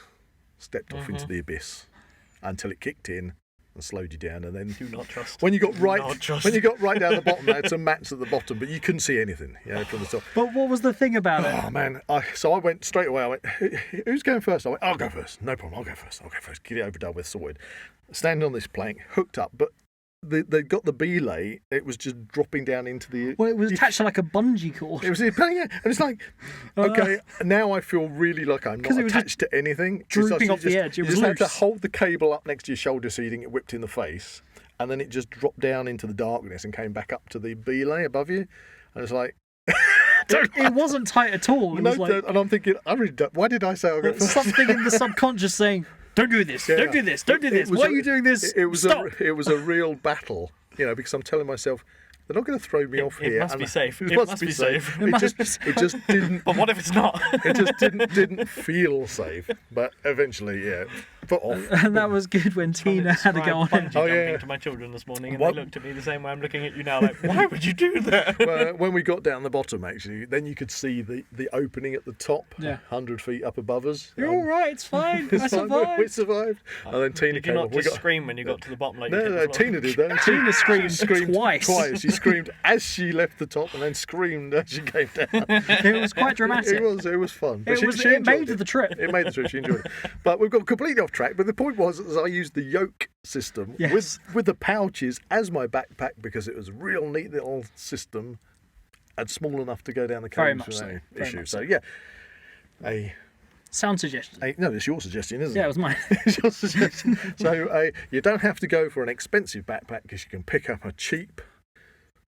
stepped off into the abyss until it kicked in and slowed you down, and then Do not trust. when you got right not trust. when you got right down the bottom, they had some mats at the bottom, but you couldn't see anything, from the top. But what was the thing about it? Oh man! So I went straight away. I went, "Who's going first?" I went, "I'll go first. No problem. I'll go first. Get it over done with, sorted." Standing on this plank, hooked up, but they got the belay. It was just dropping down into the. Well, it was attached to like a bungee cord. It was, and it's like, okay, now I feel really like I'm not 'Cause it was attached to anything. It's drooping like off the edge. It you was just had to loose. hold the cable up next to your shoulder so you didn't get whipped in the face, and then it just dropped down into the darkness and came back up to the belay above you, and it's like. It wasn't tight at all. It was like And I'm thinking, I really don't, why did I say I'll go first? something in the subconscious saying, "Don't do this. Yeah. Don't do this. Don't do this. Why are you doing this? It was Stop." it was a real battle, because I'm telling myself they're not going to throw me off It here. must and be safe. It, It must must be be safe. safe. It It must just be safe. it just didn't. But what if it's not? It just didn't feel safe. But eventually, foot off. And that was good when Tina had to go on bungee it. Oh, jumping yeah. to my children this morning, and What? they looked at me the same way I'm looking at you now. Like, why would you do that? Well, when we got down the bottom, actually, then you could see the opening at the top, Yeah. 100 feet up above us. You're all right. It's fine. It's I fine, survived. We survived. And then Tina Did you came not up. We just got, scream when you got to the bottom? Like you No, did no, before? Tina did that. Tina screamed twice. She screamed as she left the top and then screamed as she came down. It was quite dramatic. It was fun. But It she enjoyed made the trip. It made the trip. She enjoyed it. But we've got completely off track. But the point was, as I used the yoke system Yes. with the pouches as my backpack because it was a real neat little system and small enough to go down the Very caves much so. without Very issue. much So so. yeah, Sound suggestion. no, it's your suggestion, isn't it? Yeah, it was mine. It's your suggestion. So you don't have to go for an expensive backpack because you can pick up a cheap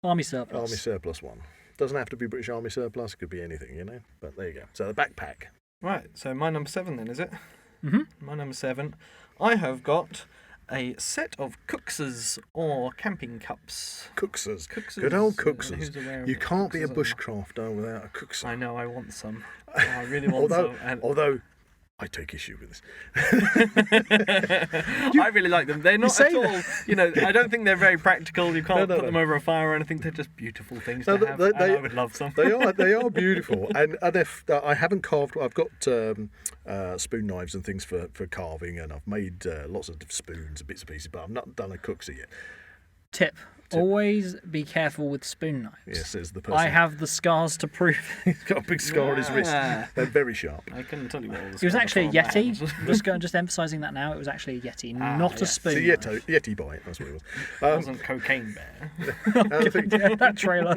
Army surplus. Army surplus one. Doesn't have to be British Army surplus. It could be anything, But there you go. So the backpack. Right, so my number 7 then, is it? Mhm. My number 7. I have got a set of cookses or camping cups. Cooksers. Cooksers, Good old who's cooksers. aware of You what can't be a cooksers are? bushcrafter without a cookser. I know, I want some. Oh, I really want some. And Although I take issue with this. I really like them. They're not say at all, I don't think they're very practical. You can't No, put no. them over a fire or anything. They're just beautiful things No, to have. And I would love some. They are beautiful, and if I haven't carved. I've got spoon knives and things for carving, and I've made lots of spoons, bits and pieces, but I've not done a cookser yet. Tip. Always be careful with spoon knives. Yes, says the person. I have the scars to prove. He's got a big scar on his wrist. Yeah. They're very sharp. I couldn't tell you what all the It was actually a Yeti. It just emphasising that now. It was actually a Yeti, Ah, not a yes. spoon. It's a knife. Yeti bite. That's what it was. wasn't Cocaine Bear. And I think, Yeah, that trailer.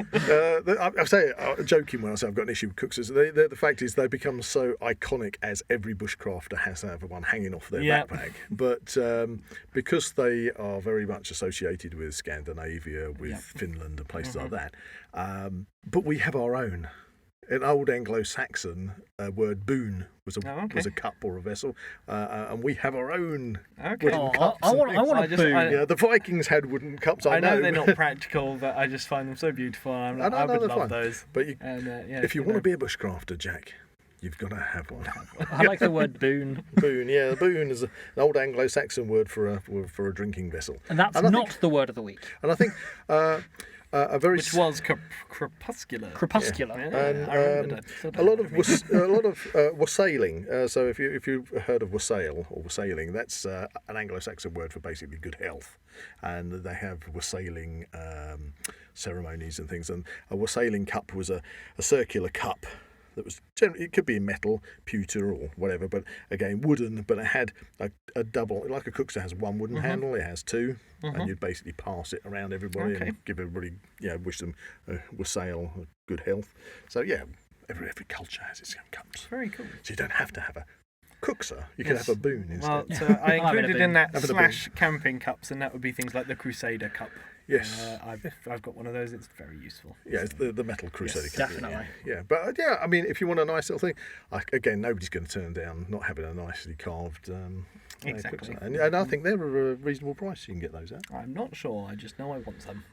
I say joking when I say I've got an issue with cookers. The fact is they become so iconic as every bushcrafter has to have one hanging off their Yeah. backpack. But because they are very much associated with Scandinavia, with Finland and places like that, but we have our own. An old Anglo-Saxon word "boon" was a cup or a vessel, and we have our own Okay. wooden Oh, cups. I want I a just- boon. I- Yeah, the Vikings had wooden cups. I know they're not practical, but I just find them so beautiful. I would they're love fine. those. But And, if you want to be a bushcrafter, Jack, you've got to have one. I like the word boon. Boon, yeah, boon is an old Anglo-Saxon word for a drinking vessel. And that's And I not think- the word of the week. And I think a very Which was crepuscular. Crepuscular. and I remembered it. So a lot of I wassailing. So if you've heard of wassail or wassailing, that's an Anglo-Saxon word for basically good health, and they have wassailing ceremonies and things. And a wassailing cup was a circular cup that was generally, it could be metal, pewter or whatever, but again wooden. But it had a double, like a cookser has one wooden handle, it has two, and you'd basically pass it around everybody Okay. and give everybody, wish them wassail, good health. So yeah, every culture has its own cups. Very cool. So you don't have to have a cookser. You can Yes. have a boon instead. Well, so I I'm having a included boon. in that Having a boon. / camping cups, and that would be things like the Crusader cup. Yes. I've got one of those. It's very useful. Yeah, it's the Metal Crusader. Yes, kit, definitely. Yeah, but I mean, if you want a nice little thing, again, nobody's going to turn down not having a nicely carved. Exactly. And I think they're a reasonable price. You can get those at. I'm not sure. I just know I want some.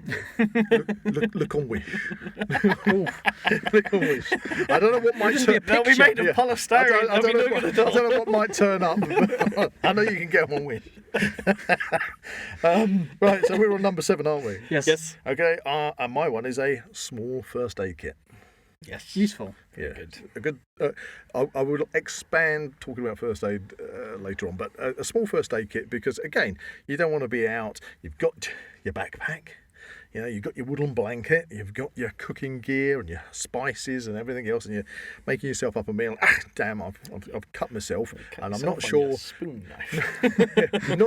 Look on Wish. Look on Wish. I don't know what might turn. They'll be made of polystyrene. I don't know what might turn up. I know you can get them on Wish. Right, so we're on number 7, aren't we? Yes. Okay, and my one is a small first aid kit. Yes. Useful. Yeah, a good. I will expand talking about first aid later on, but a small first aid kit because again, you don't want to be out. You've got your backpack, you've got your woolen blanket, you've got your cooking gear and your spices and everything else, and you're making yourself up a meal. Damn, I've cut myself, and I'm not sure. Spoon knife.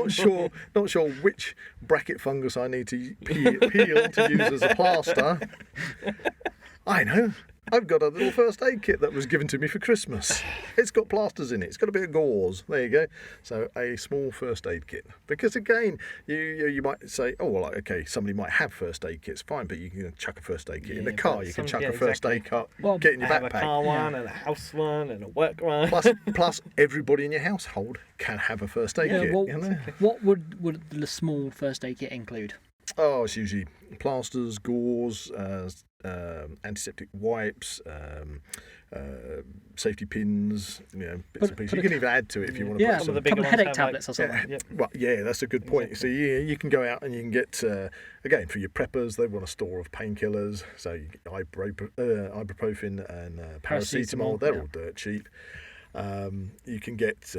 not sure which bracket fungus I need to peel to use as a plaster. I know. I've got a little first aid kit that was given to me for Christmas. It's got plasters in it. It's got a bit of gauze. There you go. So a small first aid kit. Because again, you might say, oh, well, okay, somebody might have first aid kits, fine, but you can chuck a first aid kit in the car. You can chuck a first aid kit in your backpack. I have a car one and a house one and a work one. Plus, everybody in your household can have a first aid kit. What would the small first aid kit include? Oh, it's usually plasters, gauze, antiseptic wipes, safety pins, bits and pieces. You can even add to it if you want to put some of the couple of headache tablets or something. Well, yeah, that's a good point. Exactly. So you can go out and you can get, again, for your preppers, they want a store of painkillers. So you get ibuprofen and paracetamol. They're all dirt cheap. You can get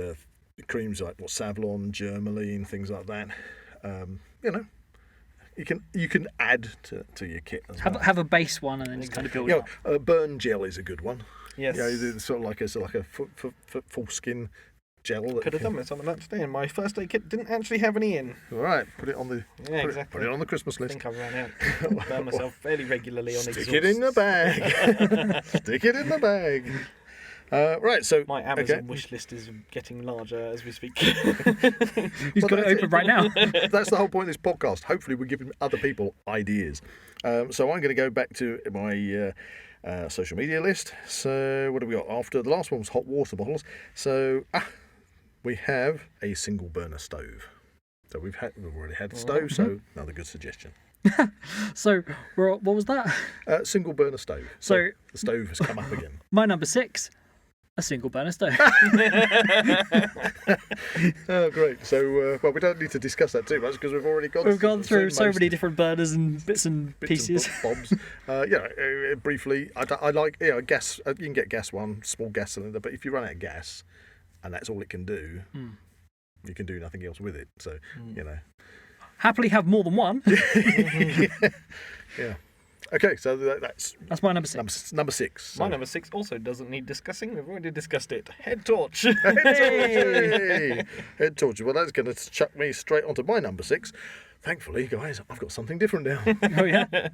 creams like Savlon, Germaline, things like that. You can add to your kit as well. Have a base one and then just kind of build it up. Burn gel is a good one. Yes. It's sort of like a full skin gel. Could have done with some of that today, and my first aid kit didn't actually have any in. All right, put it on the exactly. Put it on the Christmas I list. think I've run out. Burn myself fairly regularly on exhaust. Stick it in the bag. Stick it in the bag. Right, so my Amazon wish list is getting larger as we speak. He's got it open right now. That's the whole point of this podcast. Hopefully, we're giving other people ideas. So I'm going to go back to my social media list. So what have we got? After the last one was hot water bottles. So we have a single burner stove. So we've already had the stove. So another good suggestion. So what was that? Single burner stove. So the stove has come up again. My number 6. A single burner stove. Oh, great. So, we don't need to discuss that too much because we've already gone through so many different burners and bits and pieces. And bobs. Briefly, I like gas. You can get gas one, small gas cylinder, but if you run out of gas and that's all it can do, you can do nothing else with it. So, Happily have more than one. Yeah. Okay, so that's my number 6. Number 6. My number 6 also doesn't need discussing. We've already discussed it. Head torch. Hey! Head torch. Well, that's going to chuck me straight onto my number 6. Thankfully, guys, I've got something different now. Oh, yeah?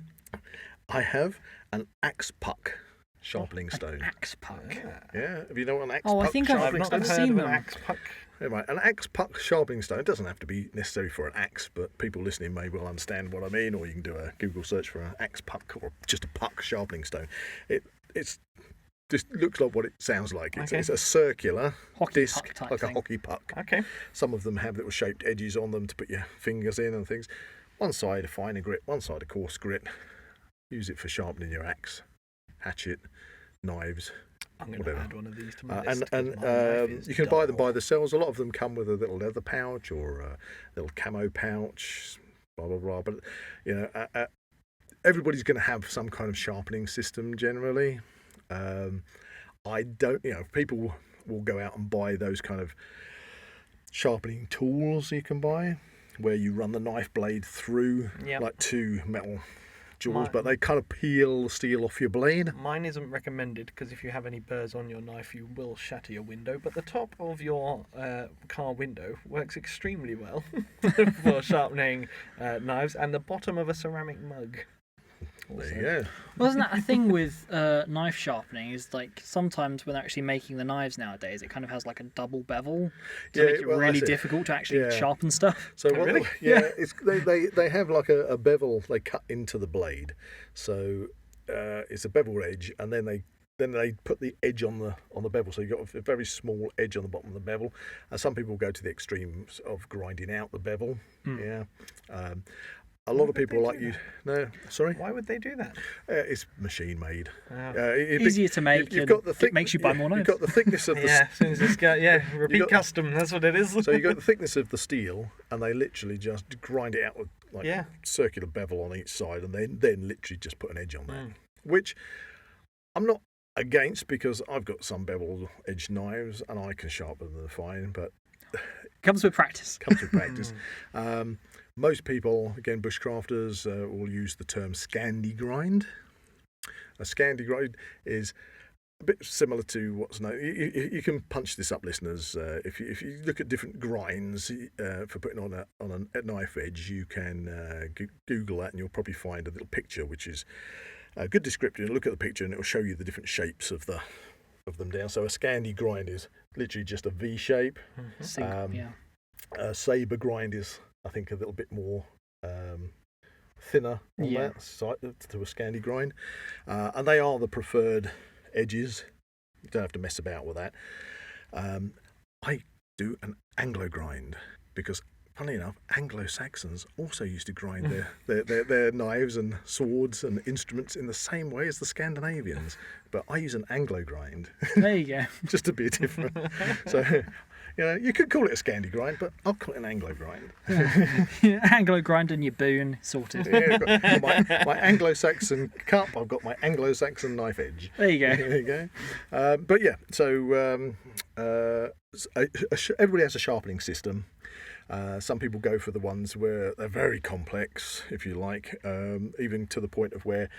I have an axe puck sharpening stone. Axe puck? Yeah. Have you know what an axe Oh, puck I think sharpening I've stone not is? seen them. An axe puck. Yeah, right. An axe puck sharpening stone. It doesn't have to be necessary for an axe, but people listening may well understand what I mean, or you can do a Google search for an axe puck or just a puck sharpening stone. It's just looks like what it sounds like. It's a circular disc, like a hockey puck. Okay. Some of them have little shaped edges on them to put your fingers in and things. One side a finer grit, one side a coarse grit. Use it for sharpening your axe, hatchet, knives. I'm going to add one of these to my list. And you can buy them by the cells. A lot of them come with a little leather pouch or a little camo pouch, blah, blah, blah. But, everybody's going to have some kind of sharpening system generally. People will go out and buy those kind of sharpening tools you can buy where you run the knife blade through like two metal jaws, but they kind of peel the steel off your blade. Mine isn't recommended because if you have any burrs on your knife, you will shatter your window. But the top of your car window works extremely well for sharpening knives, and the bottom of a ceramic mug. There you go. Wasn't that a thing with knife sharpening? Is like sometimes when they're actually making the knives nowadays, it kind of has like a double bevel to make it really difficult to actually sharpen stuff. So it's, they have like a bevel they cut into the blade, so it's a bevel edge, and then they put the edge on the bevel, so you've got a very small edge on the bottom of the bevel. And some people go to the extremes of grinding out the bevel. A lot of people like you. No, sorry. Why would they do that? It's machine made. Easier to make. You've got the it makes you buy more knives. You've got the thickness of the as soon as this guy, repeat custom. That's what it is. So you've got the thickness of the steel, and they literally just grind it out with circular bevel on each side, and then literally just put an edge on that. Which I'm not against, because I've got some bevel edge knives and I can sharpen them fine, but comes with practice. Most people, again, bushcrafters, will use the term Scandi grind. A Scandi grind is a bit similar to what's known. You can punch this up, listeners. If you look at different grinds for putting on a knife edge, you can Google that, and you'll probably find a little picture which is a good description. Look at the picture, and it will show you the different shapes of them down. So a Scandi grind is literally just a V shape. A saber grind is, I think, a little bit more thinner on that side to a Scandi grind, and they are the preferred edges. You don't have to mess about with that. I do an Anglo grind because, funny enough, Anglo-Saxons also used to grind their knives and swords and instruments in the same way as the Scandinavians, but I use an Anglo grind. There you go. Just to be different. So, you could call it a Scandi grind, but I'll call it an Anglo grind. Anglo grind and your boon sorted. I've got my Anglo-Saxon cup. I've got my Anglo-Saxon knife edge. There you go. There you go. But yeah, so everybody has a sharpening system. Some people go for the ones where they're very complex, if you like, even to the point of where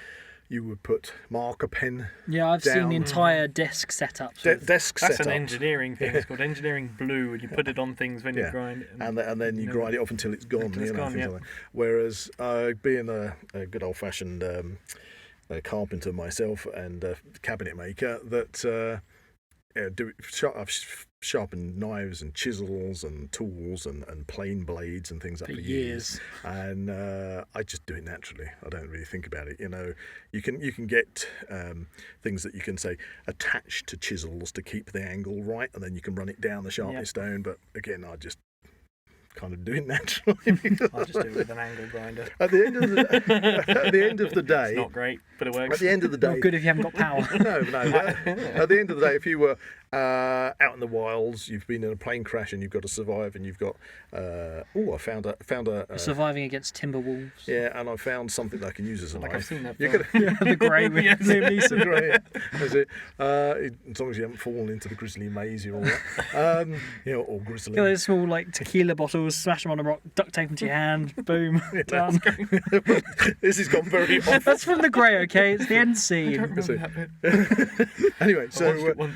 you would put marker pen. Yeah, I've seen entire desk setups. That's an engineering thing. It's called engineering blue, and you put it on things when you grind it. And then you grind it off until it's gone. Like that. Whereas being a good old-fashioned carpenter myself and cabinet maker, that I've sharpened knives and chisels and tools and plane blades and things up for years. And I just do it naturally. I don't really think about it. You can get things that you can say attach to chisels to keep the angle right, and then you can run it down the sharpening stone. But again, I just kind of do it naturally. I'll just do it with an angle grinder. At the end of the day, it's not great, but it works. At the end of the day, not good if you haven't got power. No. At the end of the day, if you were out in the wilds, you've been in a plane crash and you've got to survive, and you've got I found a surviving against timber wolves. Yeah, and I found something that I can use as a knife. I've seen that. The grey with Liam Neeson. Grey. That's it. As long as you haven't fallen into the grizzly maze, you're all right. Or grizzly. Get those small tequila bottles, smash them on a rock, duct tape into your hand, boom, done. This has gone very off. That's from the Grey, okay? It's the end scene. I don't remember that bit. Anyway, so but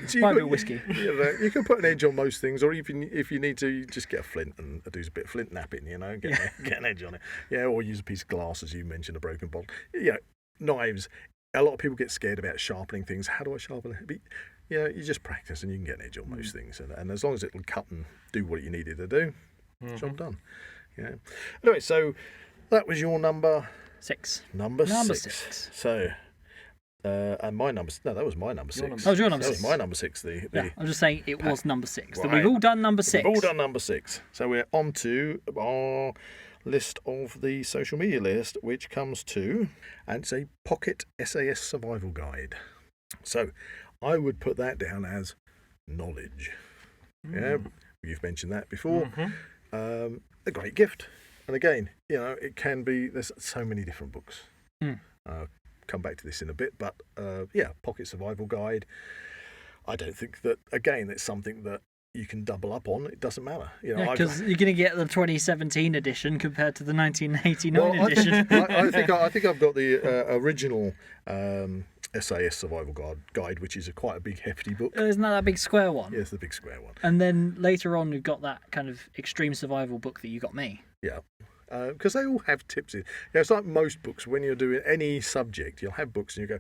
so might be a whiskey. You can put an edge on most things, or even if you need to, you just get a flint and do a bit of flint napping. Get an edge on it. Yeah, or use a piece of glass, as you mentioned, a broken bottle. Knives. A lot of people get scared about sharpening things. How do I sharpen it? But, you just practice and you can get an edge on most things, and as long as it'll cut and do what you needed to do, job done. Anyway, so that was your number 6. Number six. So. And my number... No, that was my number 6. That was your number 6. That was my number 6. I'm just saying it was number 6. Right. We've all done number 6. We've all done number 6. So we're on to our list of the social media list, which comes to... And it's a pocket SAS survival guide. So I would put that down as knowledge. Yeah, you've mentioned that before. A great gift. And again, it can be... There's so many different books. Come back to this in a bit, but pocket survival guide. I don't think that, again, it's something that you can double up on. It doesn't matter, because you're going to get the 2017 edition compared to the 1989 edition. I think I've got the original SAS survival guide, which is quite a big hefty book. Isn't that big square one? Yeah, it's the big square one. And then later on we've got that kind of extreme survival book that you got me. Yeah. because they all have tips in. You know, it's like most books. When you're doing any subject, you'll have books and you go,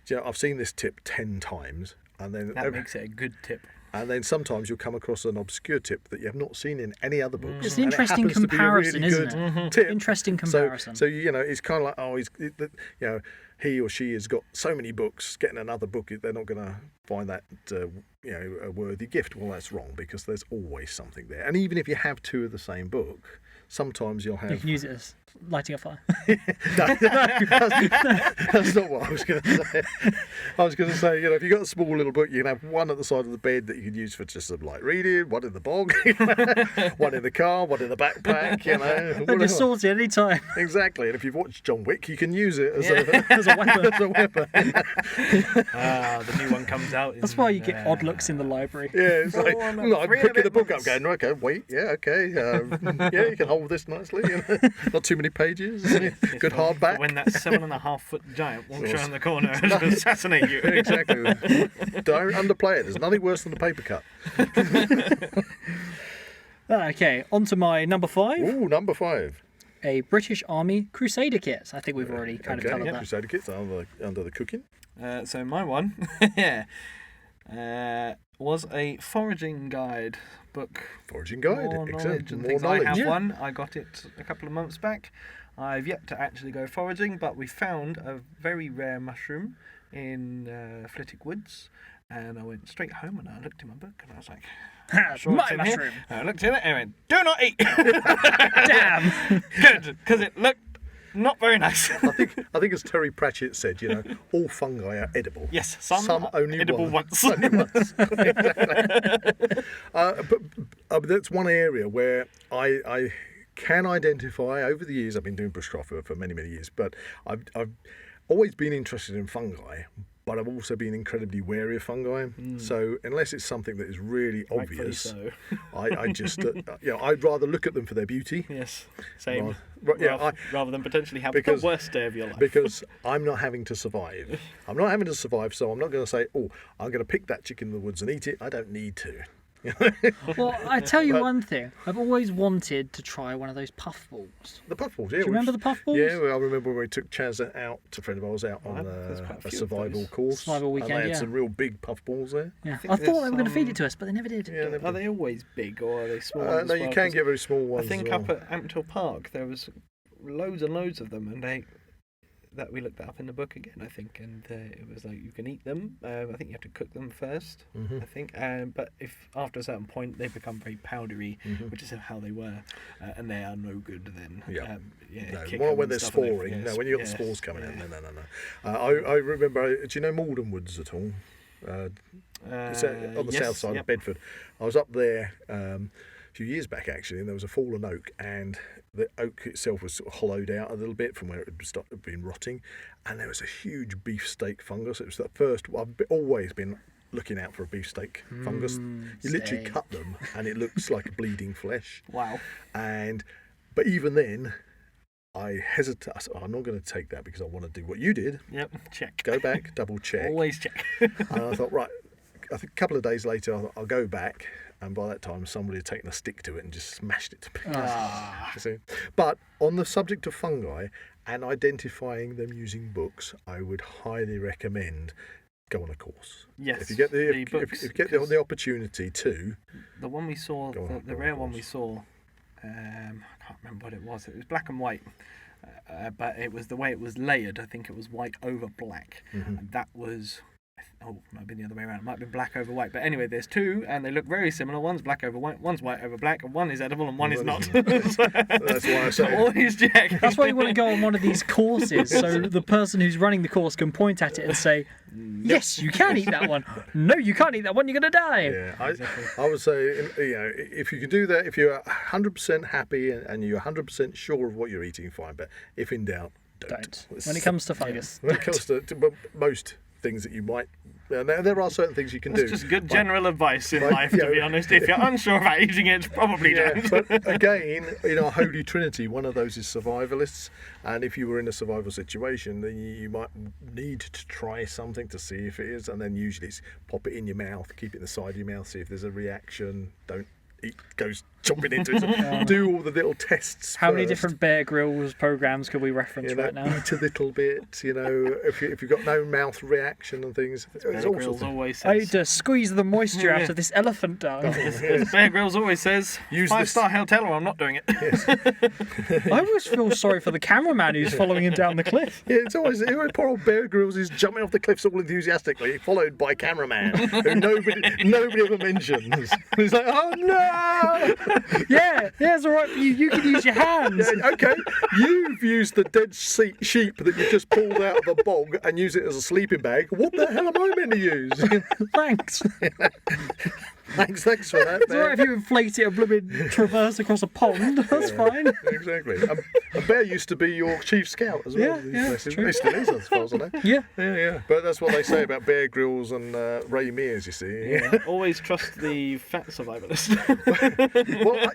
you know, I've seen this tip 10 times, and then that makes it a good tip. And then sometimes you'll come across an obscure tip that you have not seen in any other books. It's an interesting comparison, isn't it? Tip. Interesting comparison. So you know, it's kind of like, you know, he or she has got so many books. Getting another book, they're not going to find that you know, a worthy gift. Well, that's wrong, because there's always something there. And even if you have two of the same book, sometimes you'll have. You can use it as lighting a fire. That's not what I was going to say. I was going to say, you know, if you've got a small little book, you can have one at the side of the bed that you can use for just some light reading, one in the bog, one in the car, one in the backpack, you know. And you're sorted any time. Exactly. And if you've watched John Wick, you can use it as, as a weapon. as a weapon. The new one comes out. That's why you get odd looks in the library. Yeah, it's like, I'm picking the book up going, okay, wait, yeah, okay. Yeah, you can hold this nicely. You know? Not too many pages. Good hardback. When that 7.5-foot giant walks around the corner and assassinate you. Exactly. Don't underplay it. There's nothing worse than a paper cut. Okay, on to my number 5. Ooh, number 5. A British Army Crusader kit. I think we've already kind of covered that. Crusader kits under the cooking. So my one, was a foraging guide book. Foraging guide. More Excellent. knowledge and More things. knowledge. I have one. I got it a couple of months back. I've yet to actually go foraging, but we found a very rare mushroom in Flitwick Woods, and I went straight home and I looked in my book and I was like, sure my it's in mushroom. Here. I looked in it and I went, do not eat. Damn. Good, because it looked not very nice. I think as Terry Pratchett said, you know, all fungi are edible. Yes, some only edible once. Only once. Exactly. But that's one area where I can identify. Over the years, I've been doing bushcraft for many years, but I've always been interested in fungi. But I've also been incredibly wary of fungi. So unless it's something that is really obvious, so. I just, you know, I'd rather look at them for their beauty. Yes, same. Rather than potentially have the worst day of your life. Because I'm not having to survive. I'm not having to survive, so I'm not going to say, oh, I'm going to pick that chicken in the woods and eat it. I don't need to. Well, I tell you one thing. I've always wanted to try one of those puffballs. The puffballs, yeah. Do you remember the puffballs? Yeah, well, I remember when we took Chaz out, a friend of ours, out on a survival course. Survival weekend, and they had some real big puffballs there. Yeah. I thought they were going to feed it to us, but they never did. Yeah, Are they always big or are they small? No, you can get very small ones. I think up at Ampthill Park there was loads and loads of them, and that we looked that up in the book again, I think, and it was like you can eat them. I think you have to cook them first, I think. But if after a certain point they become very powdery, which is how they were, and they are no good, then no, when they're sporing. No, when you've got the spores coming out. No. I remember. Do you know Malden Woods at all? It's on the south side of Bedford. I was up there a few years back actually, and there was a fallen oak, and the oak itself was sort of hollowed out a little bit from where it had been rotting, and there was a huge beefsteak fungus. It was the first. I've always been looking out for a beefsteak fungus. You literally cut them, and it looks like bleeding flesh. Wow. But even then, I hesitate. I said, I'm not going to take that because I want to do what you did. Yep. Check. Go back, double check. Always check. And I thought, right. I think a couple of days later, I thought, I'll go back. And by that time, somebody had taken a stick to it and just smashed it to pieces. But on the subject of fungi and identifying them using books, I would highly recommend go on a course. Yes. If you get the opportunity to. The one we saw, the rare one we saw, I can't remember what it was. It was black and white. But it was the way it was layered. I think it was white over black. And that was... Oh, it might have been the other way around. It might have been black over white. But anyway, there's two, and they look very similar. One's black over white, one's white over black, and one is edible and one is not. That's why I say. Always check. That's why you want to go on one of these courses, so the person who's running the course can point at it and say, yes, you can eat that one. No, you can't eat that one, you're going to die. Yeah, I would say, you know, if you can do that, if you're 100% happy and you're 100% sure of what you're eating, fine. But if in doubt, don't. When it comes to fungus. When it comes to most things that you might... There are certain things you can do. It's just good general advice in life, to be honest. If you're unsure about eating it, probably don't. But again, in our holy trinity, one of those is survivalists. And if you were in a survival situation, then you might need to try something to see if it is. And then usually it's pop it in your mouth, keep it in the side of your mouth, see if there's a reaction. Don't he goes jumping into it. Do all the little tests. How many first. different Bear Grylls programs could we reference right now? Eat a little bit, if you've got no mouth reaction and things. Bear Grylls always I says. need to squeeze the moisture out of this elephant dung. As Bear Grylls always says, Use 5-star hotel or I'm not doing it. I always feel sorry for the cameraman who's following him down the cliff. Yeah, it's always poor old Bear Grylls is jumping off the cliffs all enthusiastically, followed by cameraman who nobody ever mentions. He's like, oh no! Yeah, it's all right for you. You can use your hands. Yeah, okay, you've used the dead sheep that you just pulled out of the bog and use it as a sleeping bag. What the hell am I meant to use? Thanks. Thanks for that. It's all right if you inflate it and blooming traverse across a pond. That's fine. Exactly. And Bear used to be your chief scout as well. Yeah, true. He still is, as far as I know. Yeah. Yeah. But that's what they say about Bear Grylls and Ray Mears, you see. Yeah. Always trust the fat survivalist. Well,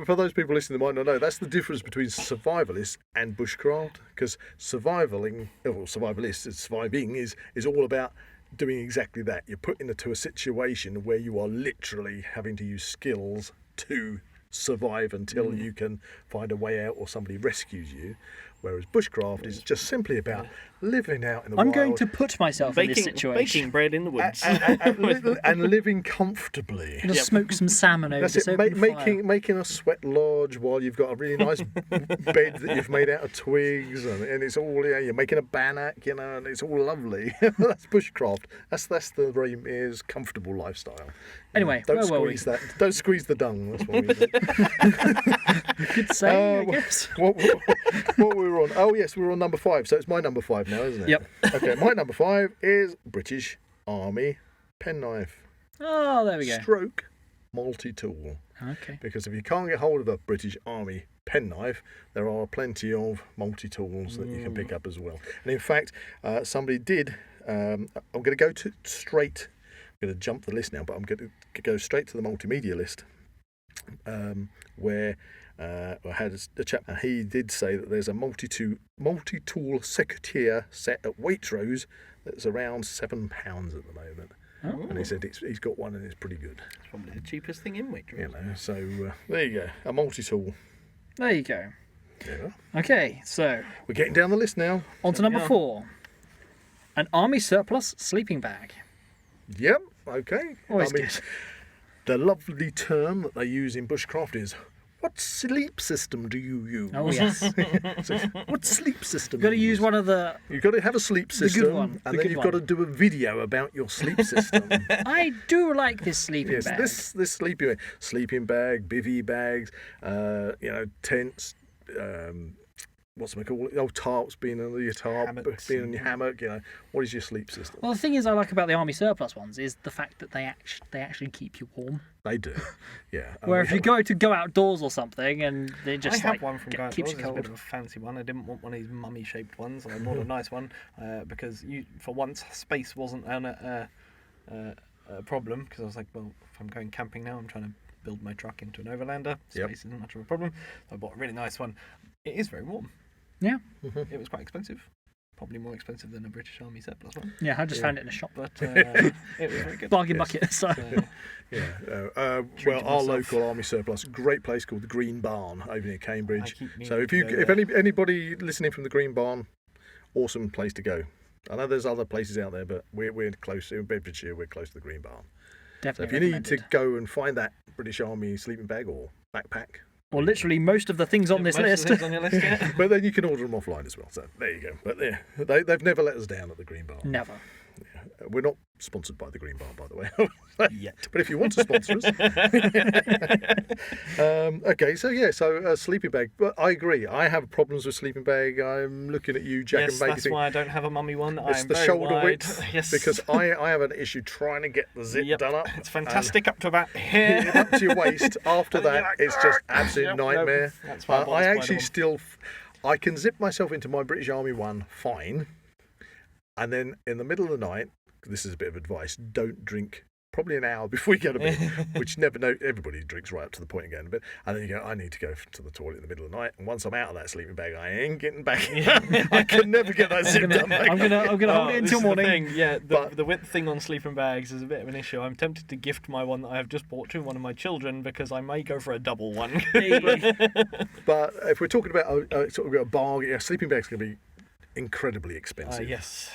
for those people listening that might not know, that's the difference between survivalist and bushcraft. Because surviving is all about doing exactly that. You're put into a situation where you are literally having to use skills to survive until you can find a way out or somebody rescues you. Whereas bushcraft is just simply about living out in the wild. I'm going to put myself in this situation. Baking bread in the woods. and living comfortably. I'm going to smoke some salmon over That's this it. open fire. Making a sweat lodge while you've got a really nice bed that you've made out of twigs, and it's all you're making a bannock, and it's all lovely. That's bushcraft. That's the Ray Mears comfortable lifestyle. Anyway, don't where were we? squeeze that. Don't squeeze the dung. That's what we do. Good say, I guess. What we were on? Oh yes, we were on number 5. So it's my number 5 now, isn't it? Yep. Okay, my number 5 is British Army penknife. Oh, there we go. Stroke multi-tool. Okay. Because if you can't get hold of a British Army penknife, there are plenty of multi-tools that you can pick up as well. And in fact, somebody did. I'm going to go straight. I'm going to jump the list now, but I'm going to go straight to the multimedia list, where I had a chap, and he did say that there's a multi-tool secateurs set at Waitrose that's around £7 at the moment. Oh. And he said he's got one and it's pretty good. It's probably the cheapest thing in Waitrose. So there you go, a multi-tool. There you go. Yeah. Okay, so We're getting down the list now. on to number Yeah. 4. An army surplus sleeping bag. Yep, okay. Always good. The lovely term that they use in bushcraft is, what sleep system do you use? Oh, yes. So, what sleep system? You've got to do you use one of the... You've got to have a sleep The good system, one, the and then good you've got to one. do a video about your sleep system. I do like this sleeping Yes, bag. this sleeping bag, bivvy bags, tents, what's it called? Oh, tarps, being under your tarp, Hammocks being in your hammock. What is your sleep system? Well, the thing is I like about the army surplus ones is the fact that they actually keep you warm. They do, yeah. Where if you go outdoors or something and they just I have one from Guy keeps you It's a cold. bit of a fancy one. I didn't want one of these mummy-shaped ones. I wanted a nice one because for once space wasn't a problem. Because I was like, well, if I'm going camping now, I'm trying to build my truck into an overlander. Space isn't much of a problem. So I bought a really nice one. It is very warm. Yeah. It was quite expensive. Probably more expensive than a British Army surplus one. Yeah, I just found it in a shop. But it was very good. Bargain Yes. bucket. So. Yeah. Well, Treated our myself. local army surplus, great place called the Green Barn over near Cambridge. I keep meaning So if to go anybody listening from the Green Barn, awesome place to go. I know there's other places out there, but we're close in Bedfordshire. We're close to the Green Barn. So Definitely if you need to recommended. go and find that British Army sleeping bag or backpack, Or literally most of the things on this Most of list. the things on your list, yeah. but then you can order them offline as well. So there you go. But yeah, they've never let us down at the Green Barn. Never. We're not sponsored by the Green Barn, by the way. Yet. But if you want to sponsor us. Okay, so a sleeping bag. But I agree. I have problems with sleeping bag. I'm looking at you, Jack, Yes, and making that's why I don't have a mummy one. it's I'm the very shoulder wide. width. Yes. Because I have an issue trying to get the zip done up. It's fantastic up to about And here. up to your waist. After And then that, you're like, it's just absolute Yep, no, nightmare. that's why I bought I the actually spider one. I can zip myself into my British Army one fine. And then in the middle of the night, this is a bit of advice, don't drink probably an hour before you go to bed, which everybody drinks right up to the point of going to bed, and then you go, I need to go to the toilet in the middle of the night, and once I'm out of that sleeping bag, I ain't getting back. I can never get that zip done. I'm gonna hold it until morning. The width thing on sleeping bags is a bit of an issue. I'm tempted to gift my one that I have just bought to one of my children because I may go for a double one. But if we're talking about sort of a bargain, sleeping bag's going to be incredibly expensive. Yes.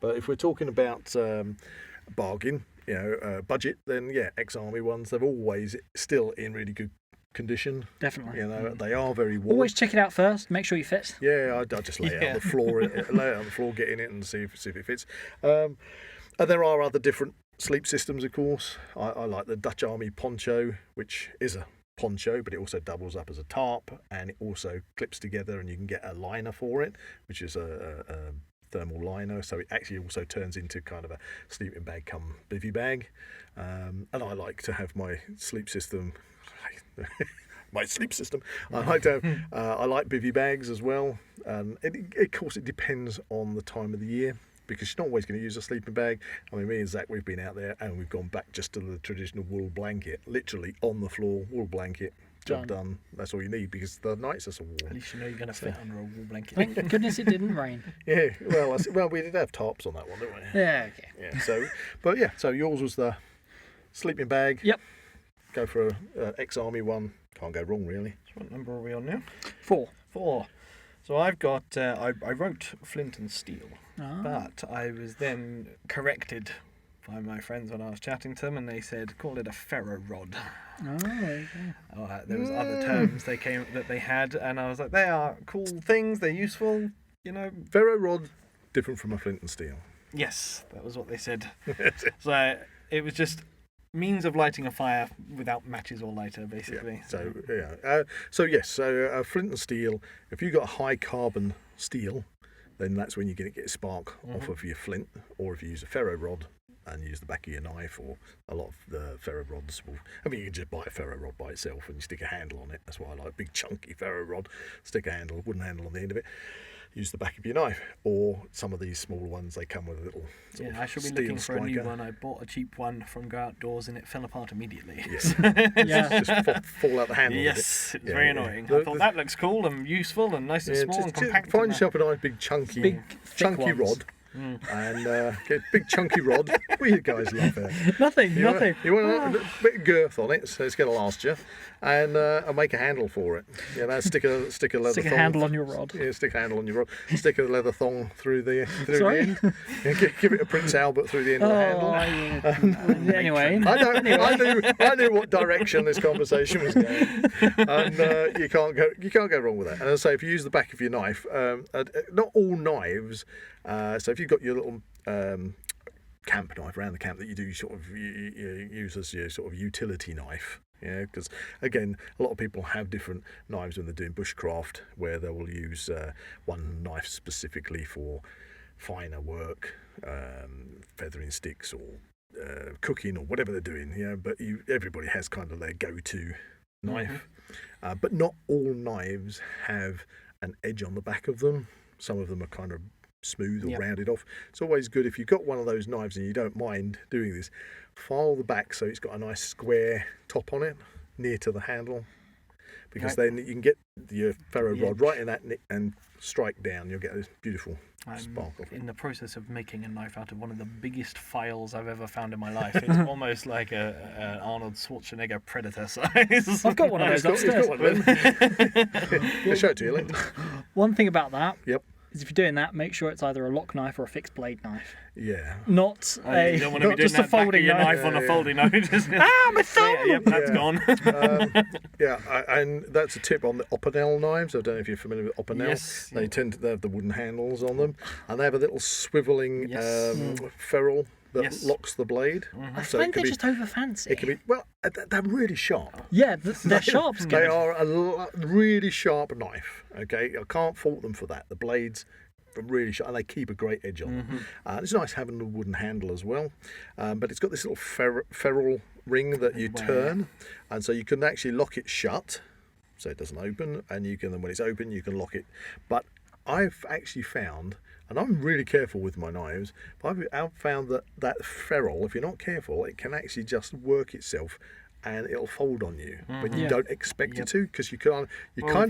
But if we're talking about bargain, budget, then ex-army ones, they're always still in really good condition. Definitely. They are very warm. Always check it out first. Make sure you fit. Yeah, I just lay it on the floor, get in it, and see if it fits. And there are other different sleep systems, of course. I like the Dutch Army poncho, which is a poncho, but it also doubles up as a tarp, and it also clips together, and you can get a liner for it, which is a thermal liner, so it actually also turns into kind of a sleeping bag come bivvy bag. And I like to have my sleep system I like to have I like bivvy bags as well, and of course it depends on the time of the year, because you're not always going to use a sleeping bag. I mean, me and Zak, we've been out there and we've gone back just to the traditional wool blanket, literally on the floor, wool blanket. Job done. That's all you need, because the nights are so warm. At least you know you're going to fit under a wool blanket. Thank goodness it didn't rain. Yeah, well, we did have tarps on that one, didn't we? Yeah, okay. Yeah, so yours was the sleeping bag. Yep. Go for an ex-army one. Can't go wrong, really. So what number are we on now? 4. So I've got, I wrote flint and steel, but I was then corrected by my friends when I was chatting to them, and they said, call it a ferro rod. Oh, okay. There was other terms that they had, and I was like, they are cool things, they're useful, Ferro rod, different from a flint and steel. Yes, that was what they said. So it was just means of lighting a fire without matches or lighter, basically. Yeah. So flint and steel, if you've got high carbon steel, then that's when you're going to get a spark off of your flint, or if you use a ferro rod and use the back of your knife, or a lot of the ferro rods you can just buy a ferro rod by itself and you stick a handle on it. That's why I like a big chunky ferro rod, stick a wooden handle on the end of it, use the back of your knife, or some of these smaller ones, they come with a little I should be looking for a new one. I bought a cheap one from Go Outdoors and it fell apart immediately. Yes. Just fall out the handle. Yes, it's very annoying. I thought that looks cool and useful and nice and small and compact. Find yourself a nice big chunky rod. And get a big chunky rod. What do you guys love there? Nothing. You want a bit of girth on it, so it's going to last you, and make a handle for it. Stick a leather thong. Stick a handle on your rod. Yeah, stick a handle on your rod. Stick a leather thong through the end. Give it a Prince Albert through the end of the handle. Anyway, I knew what direction this conversation was going, and you can't go wrong with that. And as I say, if you use the back of your knife, not all knives. So if you've got your little camp knife around the camp that you do sort of use as your sort of utility knife, because again, a lot of people have different knives when they're doing bushcraft, where they will use one knife specifically for finer work, feathering sticks or cooking or whatever they're doing. But everybody has kind of their go-to knife, but not all knives have an edge on the back of them. Some of them are kind of smooth or rounded off. It's always good if you've got one of those knives and you don't mind doing this, file the back so it's got a nice square top on it near to the handle, because then you can get your ferro rod right in that nick and strike down. You'll get this beautiful spark off it. In the process of making a knife out of one of the biggest files I've ever found in my life. It's almost like an Arnold Schwarzenegger Predator size. I've got one of those upstairs. I'll show it to you later. One thing about that is if you're doing that, make sure it's either a lock knife or a fixed blade knife. Yeah. Not you don't want to be doing just a folding knife on a folding knife. My thumb! That's gone. And that's a tip on the Opinel knives. I don't know if you're familiar with Opinel. Yes. They tend to have the wooden handles on them, and they have a little swivelling ferrule that locks the blade. I find they're just over fancy. It can be they're really sharp. Yeah, they're sharp. They are a really sharp knife. Okay, I can't fault them for that. The blades are really sharp, and they keep a great edge on them. It's nice having the wooden handle as well, but it's got this little ferrule ring that you turn, and so you can actually lock it shut, so it doesn't open, and you can then when it's open you can lock it. But I've actually found And I'm really careful with my knives, but I've found that ferrule, if you're not careful, it can actually just work itself and it'll fold on you, but you don't expect it to, because you kind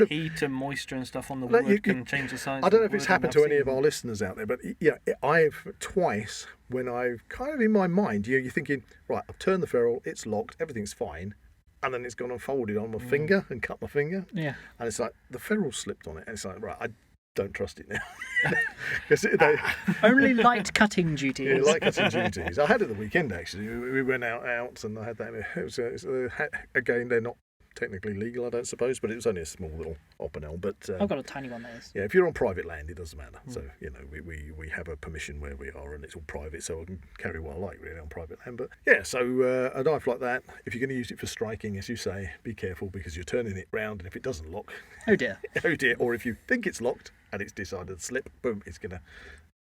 of heat and moisture and stuff on the wood can change the size. I don't know if it's happened to any of our listeners out there, but I've twice, when I've kind of in my mind, you're thinking, right, I've turned the ferrule, it's locked, everything's fine, and then it's gone and folded on my finger and cut my finger, and it's like the ferrule slipped on it, and it's like, right, I don't trust it now. Only light cutting duties. Yeah, light cutting duties. I had it the weekend actually. We went out and I had that. Again, they're not technically legal, I don't suppose, but it was only a small little opinel. But I've got a tiny one that is. Yeah, if you're on private land, it doesn't matter. So we have a permission where we are, and it's all private, so I can carry what I like really on private land. But yeah, so a knife like that, if you're going to use it for striking, as you say, be careful because you're turning it round, and if it doesn't lock, oh dear, or if you think it's locked and it's decided to slip, boom, it's going to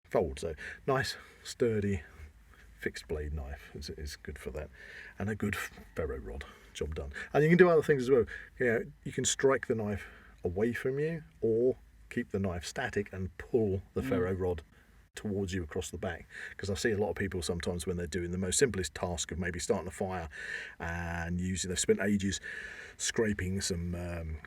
fold. So nice, sturdy, fixed blade knife is good for that, and a good ferro rod. Job done. And you can do other things as well. You can strike the knife away from you, or keep the knife static and pull the ferro rod towards you across the back. Because I see a lot of people sometimes when they're doing the most simplest task of maybe starting a fire and they've spent ages scraping some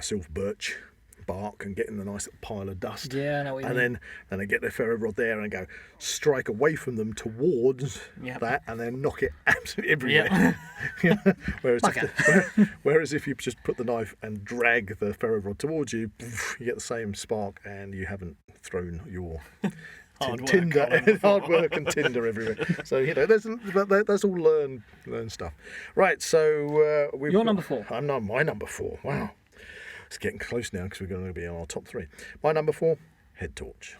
silver birch bark and getting the nice little pile of dust. Yeah, I know what you mean. Then they get their ferro rod there and go strike away from them towards that, and then knock it absolutely everywhere. Whereas if you just put the knife and drag the ferro rod towards you, you get the same spark, and you haven't thrown your hard work and tinder everywhere. So that's all learn stuff. Right. So you're number 4. I'm my number 4. Wow. It's getting close now because we're going to be on our top 3. My number 4, head torch.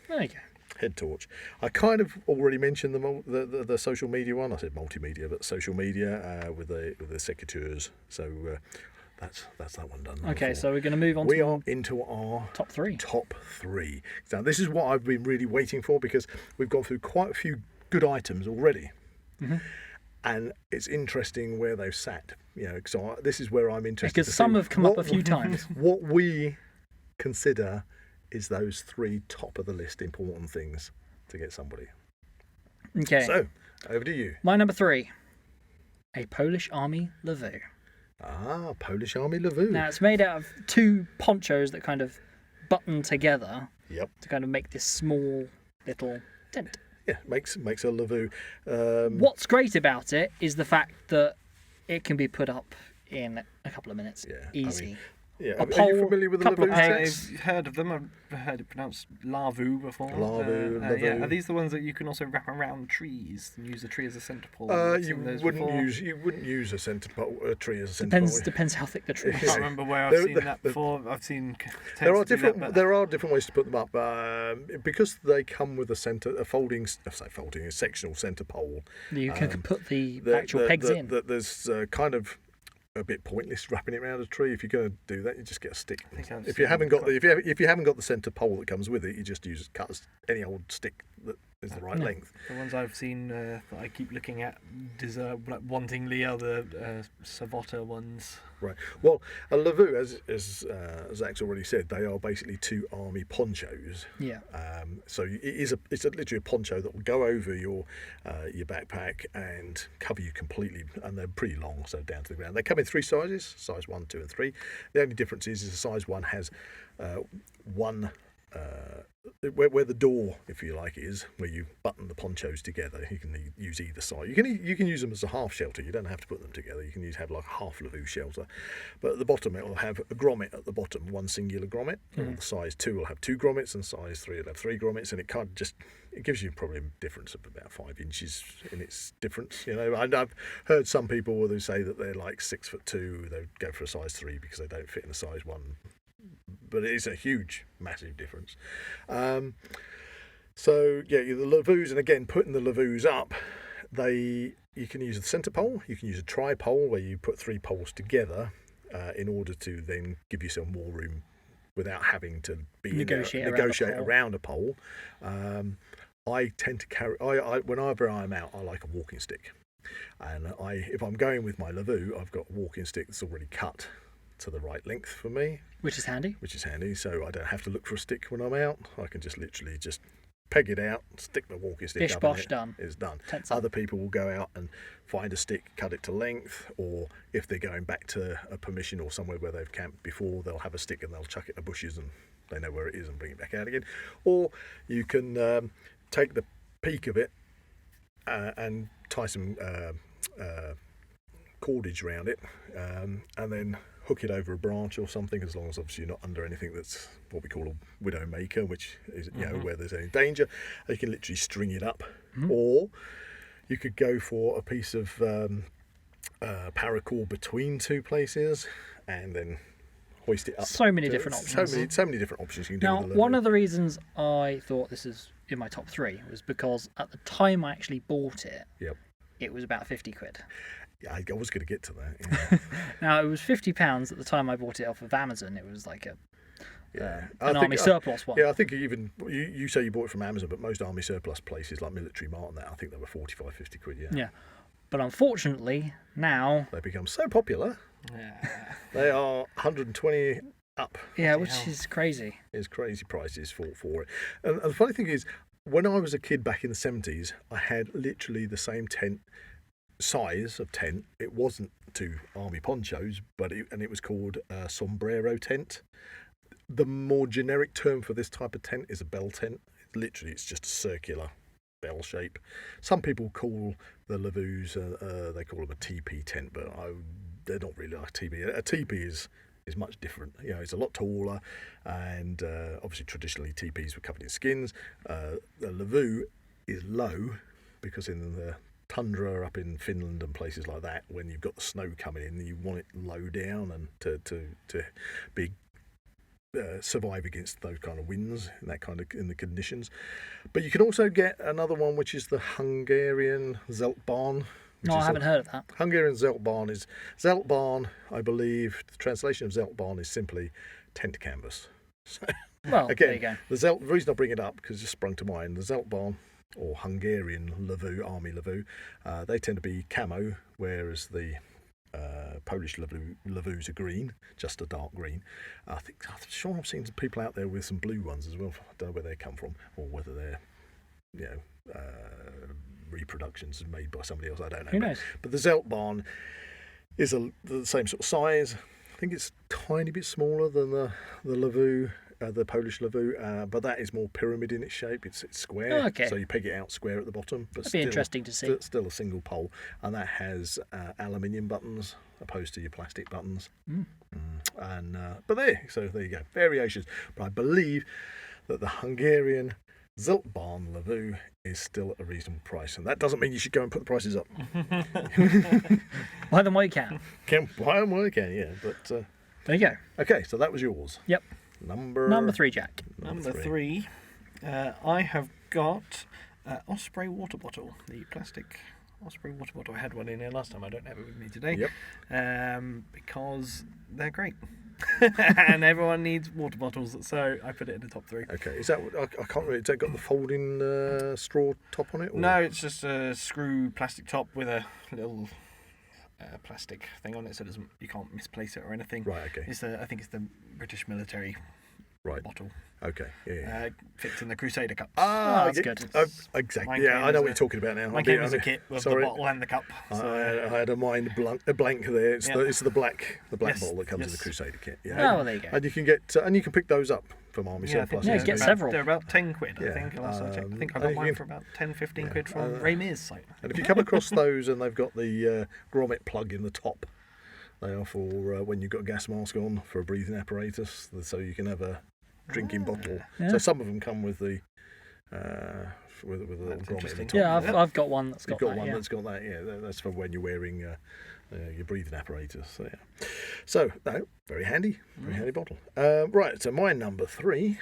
There you go. Head torch. I kind of already mentioned the social media one. I said multimedia, but social media with the secateurs. So that's that one done. Okay, so we're going to move on. We are into our top 3. Top 3. Now this is what I've been really waiting for, because we've gone through quite a few good items already. Mm-hmm. And it's interesting where they've sat, so this is where I'm interested. Because some have come up a few times. What we consider is those 3 top of the list important things to get somebody. Okay. So, over to you. My number 3, a Polish Army Levoo. Ah, Polish Army Levoo. Now, it's made out of 2 ponchos that kind of button together to kind of make this small little tent. Yeah, makes a Levoo. What's great about it is the fact that it can be put up in a couple of minutes. Yeah, easy. Are you familiar with the Levoo sets? I've heard of them. I've heard it pronounced Lavoo before. Lavoo, Levoo. Are these the ones that you can also wrap around trees and use a tree as a centre pole? You wouldn't use a centre pole, a tree as a centre pole. Depends how thick the tree is. I can't remember where I've seen that before. I've seen. There are different ways to put them up, because they come with a sectional centre pole. You can put the actual pegs in. There's kind of a bit pointless wrapping it around a tree. If you're going to do that, you just get a stick. If you haven't got the centre pole that comes with it, you just cut any old stick that is the right length. The ones I've seen that I keep looking at wantingly are the Savota ones. Right. Well, a Levoo, as Zak's already said, they are basically 2 army ponchos. Yeah. So it's literally a poncho that will go over your backpack and cover you completely, and they're pretty long, so down to the ground. They come in 3 sizes: size 1, 2, and 3. The only difference is the size 1 has one. Where the door, if you like, is where you button the ponchos together. You can use either side. You can use them as a half shelter. You don't have to put them together. You can have like a half Levoo shelter, but at the bottom it will have a grommet at the bottom, one singular grommet. The size 2 will have 2 grommets, and size 3 will have 3 grommets, and it gives you probably a difference of about 5 inches in its difference. And I've heard some people who say that they're like 6'2", they go for a size 3 because they don't fit in a size 1. But it is a huge, massive difference. The Levoos, and again, putting the Levoos up, you can use a centre pole, you can use a tri-pole where you put 3 poles together in order to then give yourself more room without having to negotiate around a pole. I tend to carry, whenever I'm out, I like a walking stick. And if I'm going with my Levoo, I've got a walking stick that's already cut to the right length for me. Which is handy. So I don't have to look for a stick when I'm out. I can just literally peg it out, stick the walking stick Bish up bosh, in it, done. it's done. Tents up. Other people will go out and find a stick, cut it to length, or if they're going back to a permission or somewhere where they've camped before, they'll have a stick and they'll chuck it in the bushes and they know where it is and bring it back out again. Or you can take the peak of it and tie some cordage around it, and then hook it over a branch or something, as long as obviously you're not under anything that's what we call a widow maker, which is where there's any danger. You can literally string it up, or you could go for a piece of paracord between two places and then hoist it up. So many different options. So many different options you can do. Now, with the one lever. of the reasons I thought this is in my top 3 was because at the time I actually bought it, Yep. it was about 50 quid. Yeah, I was going to get to that. Yeah. Now, it was £50 at the time I bought it off of Amazon. It was like an I think, army surplus one. Yeah, I think even you say you bought it from Amazon, but most army surplus places like Military Mart and that, I think they were 45, 50 quid. Yeah. But unfortunately, now... They become so popular. Yeah, They are 120 up. which is crazy. Is crazy prices for it. And the funny thing is, when I was a kid back in the 70s, I had literally the same size of tent. It wasn't 2 army ponchos, but it was called a sombrero tent. The more generic term for this type of tent is a bell tent. Literally, it's just a circular bell shape. Some people call the Lavus, they call them a teepee tent, but they're not really like a teepee. A teepee is much different. It's a lot taller, and obviously traditionally teepees were covered in skins. The Lavu is low because in the tundra up in Finland and places like that, when you've got the snow coming in, you want it low down and to be survive against those kind of winds and that kind of in the conditions. But you can also get another one, which is the Hungarian Zeltbahn. No, I haven't heard of that. Hungarian Zeltbahn, I believe the translation of Zeltbahn is simply tent canvas. So, Well, again, there you go. the reason I bring it up, because it just sprung to mind, the Zeltbahn or Hungarian Lavu, army Lavu, they tend to be camo, whereas the Polish Lavus are green, just a dark green. I'm sure I've seen some people out there with some blue ones as well. I don't know where they come from, or whether they're reproductions made by somebody else. I don't know. Who knows? But the Zeltbahn is the same sort of size. I think it's a tiny bit smaller than the Lavu, the Polish Lavu, but that is more pyramid in its shape. It's square, okay. So you peg it out square at the bottom. But That'd be interesting to see. Still a single pole, and that has aluminium buttons opposed to your plastic buttons. But there you go, variations. But I believe that the Hungarian Zeltbahn Lavu is still at a reasonable price, and that doesn't mean you should go and put the prices up. Buy them while you can. Can buy them while you can, yeah. But There you go. okay, so that was yours. Yep. Number 3, Jack. Number 3, I have got Osprey water bottle, the plastic Osprey water bottle. I had one in here last time. I don't have it with me today. Yep. Because they're great. And everyone needs water bottles, so I put it in the top 3. Okay, is that I can't remember? Has that got the folding straw top on it? Or? No, it's just a screw plastic top with a little plastic thing on it, so you can't misplace it or anything. Right. Okay. I think it's the British military bottle. Okay. Yeah. Fits in the Crusader cups. that's good. Exactly. Mine Yeah, came I know as what you're talking about now. Mine came as a kit with sorry. the bottle and the cup. So. I had a mind blank there. It's the black Yes, bottle that comes in the yes. Crusader kit. Yeah. Oh, well, there you go. And you can get and you can pick those up from Army Surplus. Yeah, get several. They're about 10 quid, Yeah, I think. Last I checked. I think I and got you mine can- for about 10, 15 quid from Ray Mears' site. And if you come across those and they've got the grommet plug in the top, they are for when you've got a gas mask on for a breathing apparatus, so you can have a drinking bottle. Yeah. So some of them come with the with a little grommet in the interesting. top. Yeah, I've got one that's You've got got that. one Yeah. that's got that. Yeah, that's for when you're wearing your breathing apparatus. So, yeah. So no, very handy bottle. Right. So my number 3,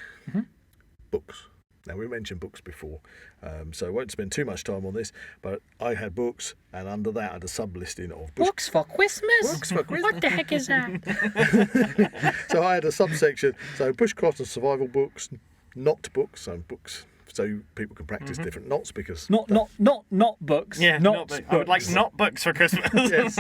books. Now, we mentioned books before, so I won't spend too much time on this, but I had books, and under that I had a sub-listing of Books for Christmas? Books for Christmas. What the heck is that? So I had a subsection, so bushcraft and survival books, not books, so books so people can practice different knots because Not books. Yeah, not books. books. I would like not books for Christmas. Yes.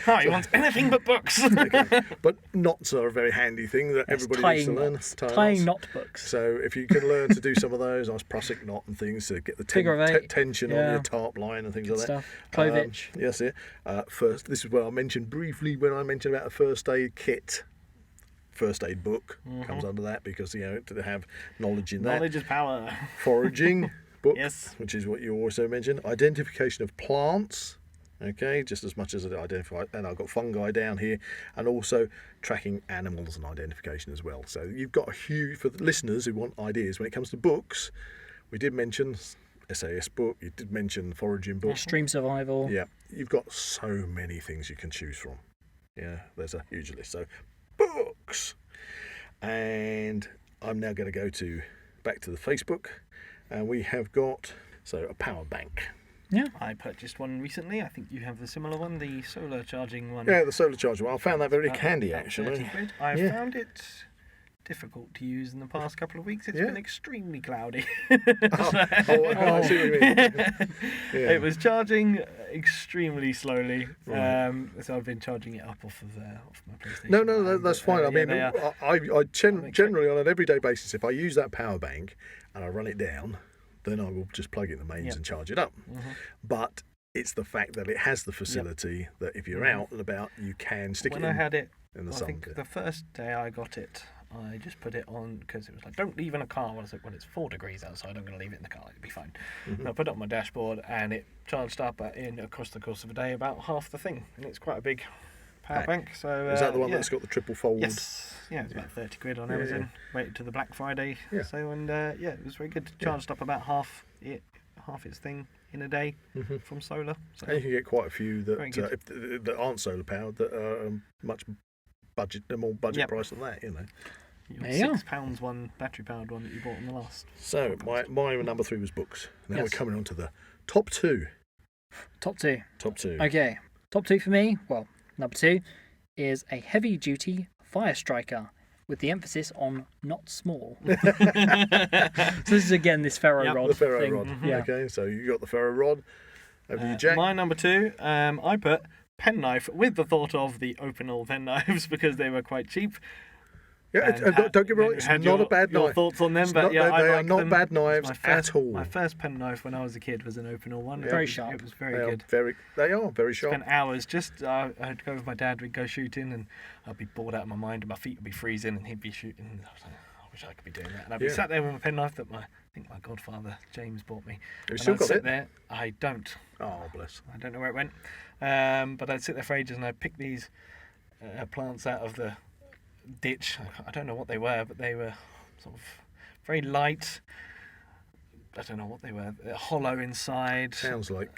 Oh, he wants anything but books. Okay. But knots are a very handy thing that Yes, everybody tying needs to learn. knots. Tying Tying knots. knot books. So if you can learn to do some of those, nice Prussic knot and things to get the Figure of eight. tension on Yeah. your tarp line and things Good like that. stuff. Clovitch. Yes, yeah. First, this is what I mentioned briefly when I mentioned about a first aid kit. First aid book comes under that because to have knowledge in that. Knowledge is power. Foraging book, Yes. which is what you also mentioned. Identification of plants. Okay, just as much as I identify, and I've got fungi down here, and also tracking animals and identification as well. So you've got a huge, for the listeners who want ideas when it comes to books, we did mention SAS book, you did mention foraging book. Extreme survival. Yeah, you've got so many things you can choose from. Yeah, there's a huge list. So books, and I'm now going to go back to the Facebook, and we have got a power bank. Yeah. I purchased one recently. I think you have the similar one, the solar charging one. Yeah, the solar charger one. I found that very About- handy about 30 actually. quid. I Yeah. found it difficult to use in the past couple of weeks. It's Yeah. been extremely cloudy. I see what you mean. Yeah. It was charging extremely slowly, Right. so I've been charging it up off my PlayStation. No, that's fine. I Yeah, mean, they are- I generally on an everyday basis, if I use that power bank and I run it down, then I will just plug it in the mains Yep. and charge it up. Mhm. But it's the fact that it has the facility that if you're out and about, you can stick When it I in, had it, in the I sun. think the first day I got it, I just put it on because it was like, don't leave in a car. I was like, well, it's 4 degrees outside. I'm going to leave it in the car. It'll be fine. Mm-hmm. And I put it on my dashboard, and it charged up across the course of a day about half the thing, and it's quite a big power Pack. bank. So Is that the one yeah. that's got the triple fold? Yes. Yeah, it's about 30 quid on Yeah, Amazon. Waited to the Black Friday Yeah. sale, and yeah, it was very good. Charged up about half its thing in a day Mhm. from solar. So And you can get quite a few Very that good. that aren't solar powered that are more budget Yep. price than that, your There you are. £6 one battery powered one that you bought on the last. So my number 3 was books. Now Yes. we're coming on to the top two. Top two. Top two. Okay. Top two for me. Well, number 2 is a heavy duty fire striker with the emphasis on not small. So this is again this ferro Yep. rod The ferro thing. rod. Yeah. Okay, so you got the ferro rod. Over to you, Jack. My number 2, I put penknife with the thought of the open all penknives because they were quite cheap. Yeah, And don't get me wrong, it's had not your- a bad your knife. thoughts on them, It's but not- yeah, they I are like not them. bad knives at all. My first penknife when I was a kid was an open all one. Very It sharp. was very They are good. very sharp. Spent hours just. I'd go with my dad. We'd go shooting, and I'd be bored out of my mind, and my feet would be freezing, and he'd be shooting. And I was like, I wish I could be doing that. And I'd be Yeah. sat there with my penknife that I think my godfather James bought me. Have you And still I'd got sit it? there. I don't. Oh, bless. I don't know where it went. But I'd sit there for ages, and I'd pick these plants out of the ditch. I don't know what they were, but they were sort of very light. I don't know what they were. They're hollow inside. Sounds like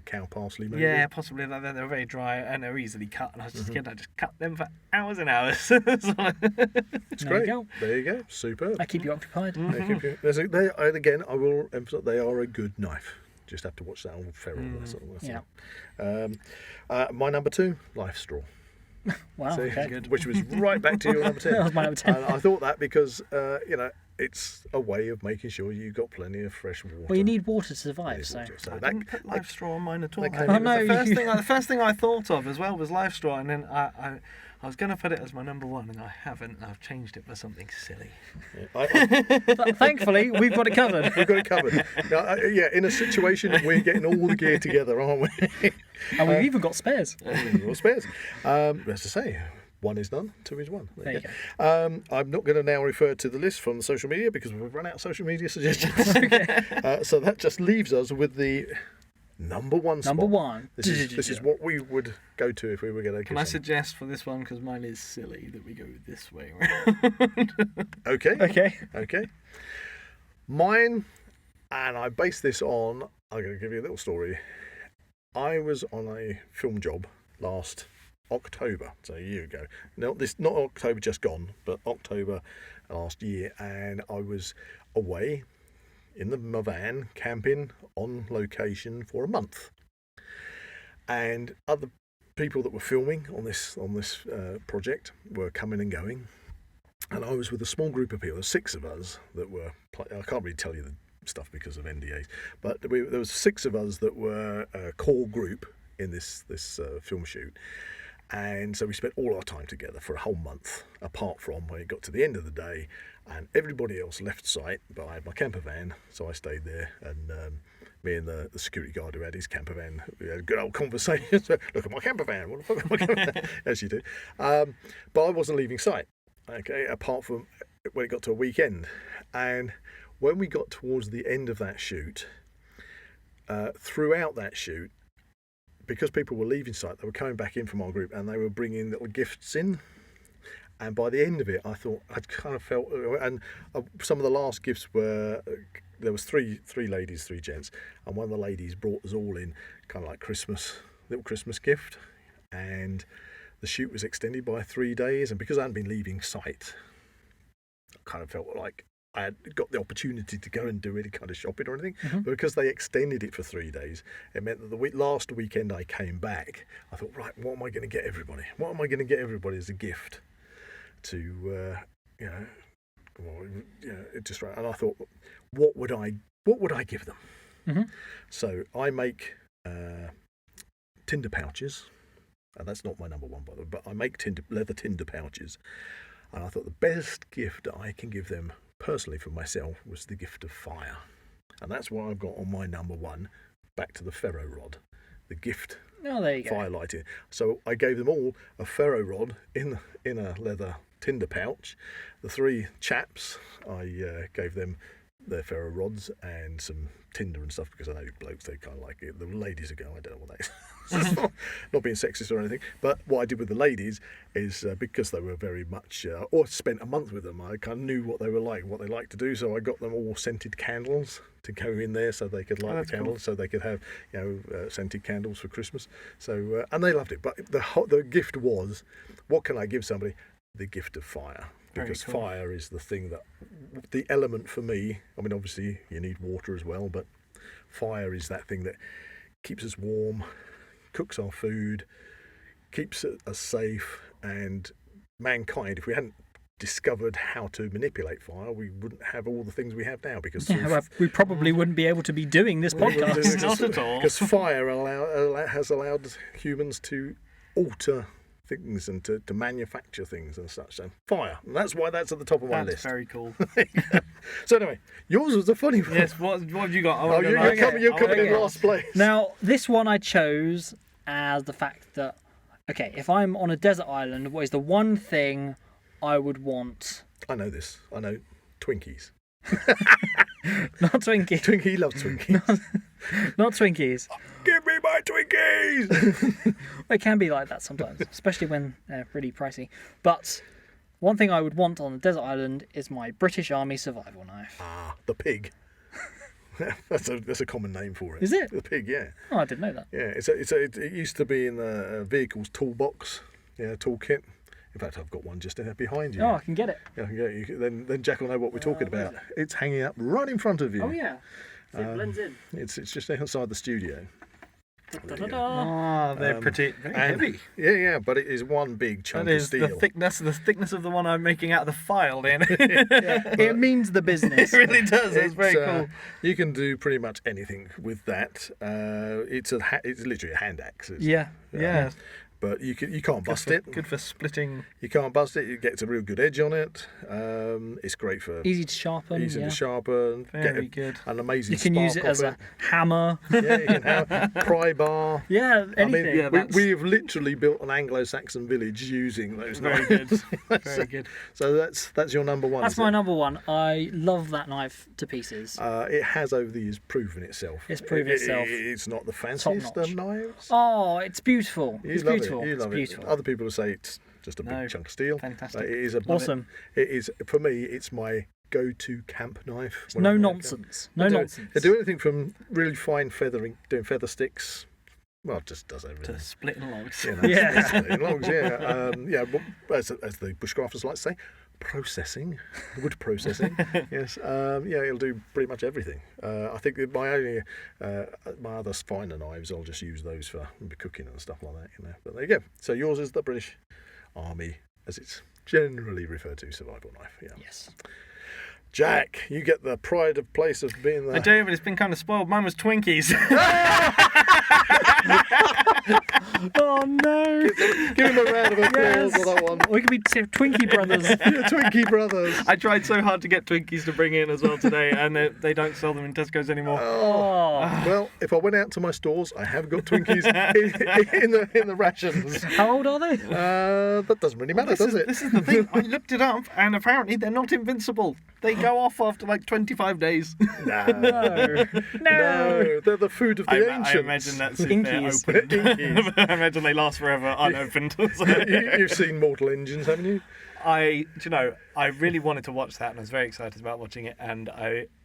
cow parsley, maybe. Yeah, possibly. They were very dry and they were easily cut. And I was just a kid. I just cut them for hours and hours. So, It's There great. you go. There you go. Superb. I keep you occupied. They keep you- and again, I will emphasise they are a good knife. Just have to watch that old ferrule. That's all. Yeah. My number 2, life straw. Wow. See, Okay. which was right back to your number 10. That was my number 10. And I thought that because it's a way of making sure you've got plenty of fresh water. Well, you need water to It survive, is so. water. So I that, didn't put live straw on mine at all. that came Oh, in no, with The first thing I thought of as well was live straw, and then I was going to put it as my number 1, and I haven't. And I've changed it for something silly. But thankfully, we've got it covered. we've got it covered. Now, in a situation we're getting all the gear together, aren't we? And we've even got spares. Or spares. As I say, 1 is none, 2 is 1. There you go. I'm not going to now refer to the list from the social media because we've run out of social media suggestions. So that just leaves us with the number 1 spot. Number 1. This is what we would go to if we were going to. Can I suggest for this one, because mine is silly, that we go this way around? Okay. Okay. Mine, and I base this on. I'm going to give you a little story. I was on a film job last October, so a year ago. Not October just gone, but October last year, and I was away in my van camping on location for a month, and other people that were filming on this project were coming and going, And I was with a small group of people. There were 6 of us that were. I can't really tell you the stuff because of NDAs, but there was 6 of us that were a core group in this film shoot. And so we spent all our time together for a whole month, apart from when it got to the end of the day and everybody else left site. But I had my camper van, so I stayed there. And me and the security guard who had his camper van, we had a good old conversation. So, look at my camper van. What the fuck is my camper van? As you do. But I wasn't leaving site, okay, apart from when it got to a weekend. And when we got towards the end of that shoot, throughout that shoot, because people were leaving site, they were coming back in from our group and they were bringing little gifts in. And by the end of it, I thought I'd kind of felt, and some of the last gifts were, there was three ladies, 3 gents, and one of the ladies brought us all in kind of like little Christmas gift. And the shoot was extended by 3 days. And because I hadn't been leaving site, I kind of felt like I had got the opportunity to go and do any kind of shopping or anything, but because they extended it for 3 days, it meant that the last weekend I came back, I thought, right, what am I going to get everybody? What am I going to get everybody as a gift to, it just right. And I thought, what would I give them? Mm-hmm. So I make tinder pouches, and that's not my number one, by the way, but I make leather tinder pouches, and I thought the best gift that I can give them personally for myself was the gift of fire, and that's what I've got on my number one. Back to the ferro rod, the gift. Oh, there you go. Fire lighting. So I gave them all a ferro rod in a leather tinder pouch. The 3 chaps, I gave them their ferro rods and some tinder and stuff, because I know blokes, they kind of like it. The ladies are going, I don't know what that is. Not being sexist or anything, but what I did with the ladies is because they were very much, or spent a month with them, I kind of knew what they were like, what they liked to do, so I got them all scented candles to go in there so they could light the candles, cool. So they could have scented candles for Christmas. So and they loved it. But the gift was, what can I give somebody? The gift of fire. Because cool. Fire is the thing that, the element for me, I mean, obviously you need water as well, but fire is that thing that keeps us warm, cooks our food, keeps us safe, and mankind, if we hadn't discovered how to manipulate fire, we wouldn't have all the things we have now, because we probably wouldn't be able to be doing this podcast. Not at all. Because fire has allowed humans to alter things and to manufacture things and such. So fire, and that's why that's at the top of my list. That's very cool. So anyway, yours was the funny one. Yes, what have you got? You're coming in last place. Now, this one I chose as the fact that, okay, if I'm on a desert island, what is the one thing I would want? I know this. I know Twinkies. Not Twinkies. Twinkie loves Twinkies. Not Twinkies. Give me my Twinkies! It can be like that sometimes, especially when they're really pricey. But one thing I would want on a desert island is my British Army survival knife. Ah, the pig. That's a common name for it. Is it? The pig, yeah. Oh, I didn't know that. Yeah, it used to be in the vehicle's toolbox, toolkit. In fact, I've got one just behind you. Oh, I can get it. Yeah, I can get it. Then Jack will know what we're talking about. It's hanging up right in front of you. Oh, yeah. So it blends in. It's just outside the studio. Oh, they're very heavy. Yeah, but it is one big chunk of steel. The thickness of the one I'm making out of the file, then. It means the business. It really does. It's very cool. You can do pretty much anything with that. It's literally a hand axe. Yeah. But you can't bust it. Good for splitting. You can't bust it. It gets a real good edge on it. It's great for easy to sharpen. Easy to sharpen. Very good. An amazing. You can use it as a hammer. Yeah, you can have pry bar. Yeah, anything. I mean, we have literally built an Anglo-Saxon village using those knives. Very good. Very good. So that's your number one. That's my number one. I love that knife to pieces. It has over the years proven itself. It's proven itself. It's not the fanciest of knives. Oh, it's beautiful. It's beautiful. You love it. Other people will say it's just a big chunk of steel. Fantastic. It is awesome. It is, for me, it's my go-to camp knife. No nonsense. No nonsense. They do anything from really fine feathering, doing feather sticks. Well, it just does everything. To splitting logs. Splitting logs, yeah. As the bushcrafters like to say, wood processing. Yes. It'll do pretty much everything. I think that my other finer knives, I'll just use those for cooking and stuff like that. But there you go. So yours is the British Army, as it's generally refer to survival knife. Yeah. Yes. Jack, you get the pride of place of being the... I do, but it's been kind of spoiled. Mine was Twinkies. Oh no! Give him a round of applause for that one. We could be Twinkie brothers. Yeah, Twinkie brothers. I tried so hard to get Twinkies to bring in as well today, and they don't sell them in Tesco's anymore. Oh. Well, if I went out to my stores, I have got Twinkies in the rations. How old are they? That doesn't really matter, does it? This is the thing. I looked it up, and apparently they're not invincible. They go off after like 25 days. No. They're the food of the ancients. I imagine that's if Inkies. they're opened. I imagine they last forever unopened. You've seen Mortal Engines, haven't you? I really wanted to watch that, and I was very excited about watching it, and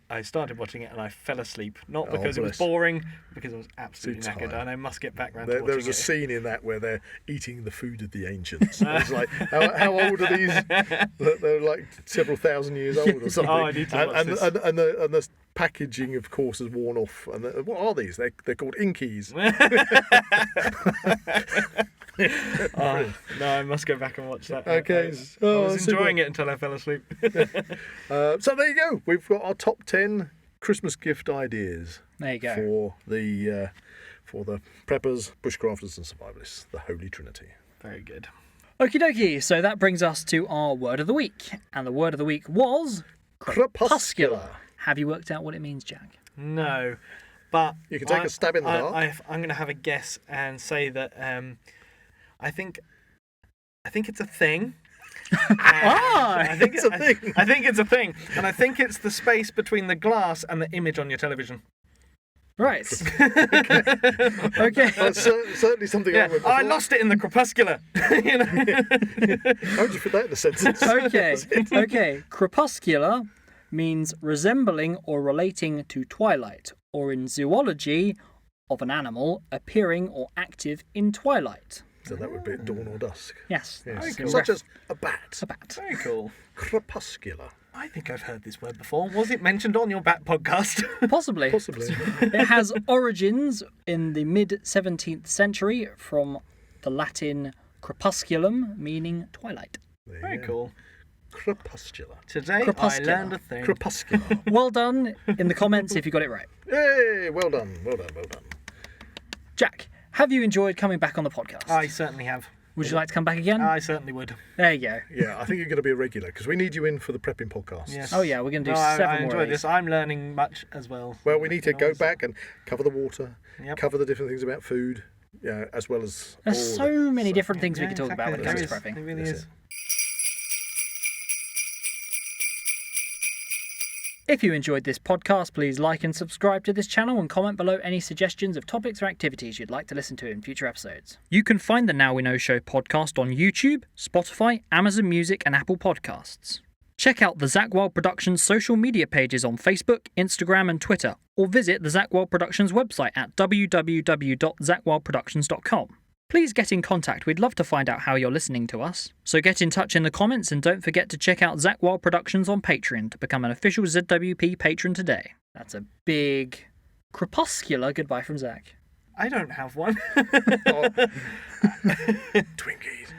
I started watching it and I fell asleep. Not because it was boring, because I was absolutely knackered, and I must get back around to watching it. There was a scene in that where they're eating the food of the ancients. It's like, how old are these? They're like several thousand years old or something. Oh, I need to watch this. And the packaging, of course, has worn off. And what are these? They're called Inkies. No, I must go back and watch that. Okay. I was enjoying it until I fell asleep. So there you go. We've got our top 10 Christmas gift ideas. There you go. For the preppers, bushcrafters, and survivalists, the Holy Trinity. Very good. Okie dokie, so that brings us to our word of the week. And the word of the week was... Crepuscular. Have you worked out what it means, Jack? No, but... You can take a stab in the dark. I'm going to have a guess and say that I think it's a thing. I think it's a thing. I think it's a thing. And I think it's the space between the glass and the image on your television. Right. Okay. That's certainly something I would. I lost it in the crepuscular. You know? How would you put that in a sentence? Okay. Crepuscular means resembling or relating to twilight, or in zoology, of an animal appearing or active in twilight. So that would be at dawn or dusk. Yes. Yes. Such as a bat. A bat. Very cool. Crepuscular. I think I've heard this word before. Was it mentioned on your Bat podcast? Possibly. It has origins in the mid-17th century from the Latin crepusculum, meaning twilight. Very cool. Crepuscular. Today Crepuscular. I learned a thing. Crepuscular. Well done in the comments if you got it right. Hey, well done. Jack, have you enjoyed coming back on the podcast? I certainly have. Would you like to come back again? I certainly would. There you go. Yeah, I think you're going to be a regular because we need you in for the prepping podcast. Yes. Oh yeah, we're going to do I several more enjoy of these. this. I'm learning much as well. Well, we need to go back and cover the water, Yep. cover the different things about food, as well as There's so many different things we could talk about when it comes to Exactly. prepping. It really That's is. If you enjoyed this podcast, please like and subscribe to this channel and comment below any suggestions of topics or activities you'd like to listen to in future episodes. You can find the Now We Know Show podcast on YouTube, Spotify, Amazon Music and Apple Podcasts. Check out the Zak Wylde Productions social media pages on Facebook, Instagram and Twitter, or visit the Zak Wylde Productions website at www.zakwyldeproductions.com. Please get in contact, we'd love to find out how you're listening to us. So get in touch in the comments and don't forget to check out Zak Wylde Productions on Patreon to become an official ZWP patron today. That's a big, crepuscular goodbye from Zak. I don't have one. Twinkies.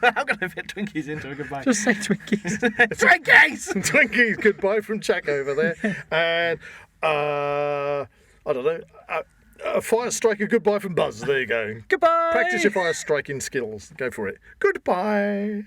How can I fit Twinkies into a goodbye? Just say Twinkies. Twinkies! Twinkies. Goodbye from Jack over there. And I don't know. A fire striker goodbye from Buzz. There you go. Goodbye! Practice your fire striking skills. Go for it. Goodbye.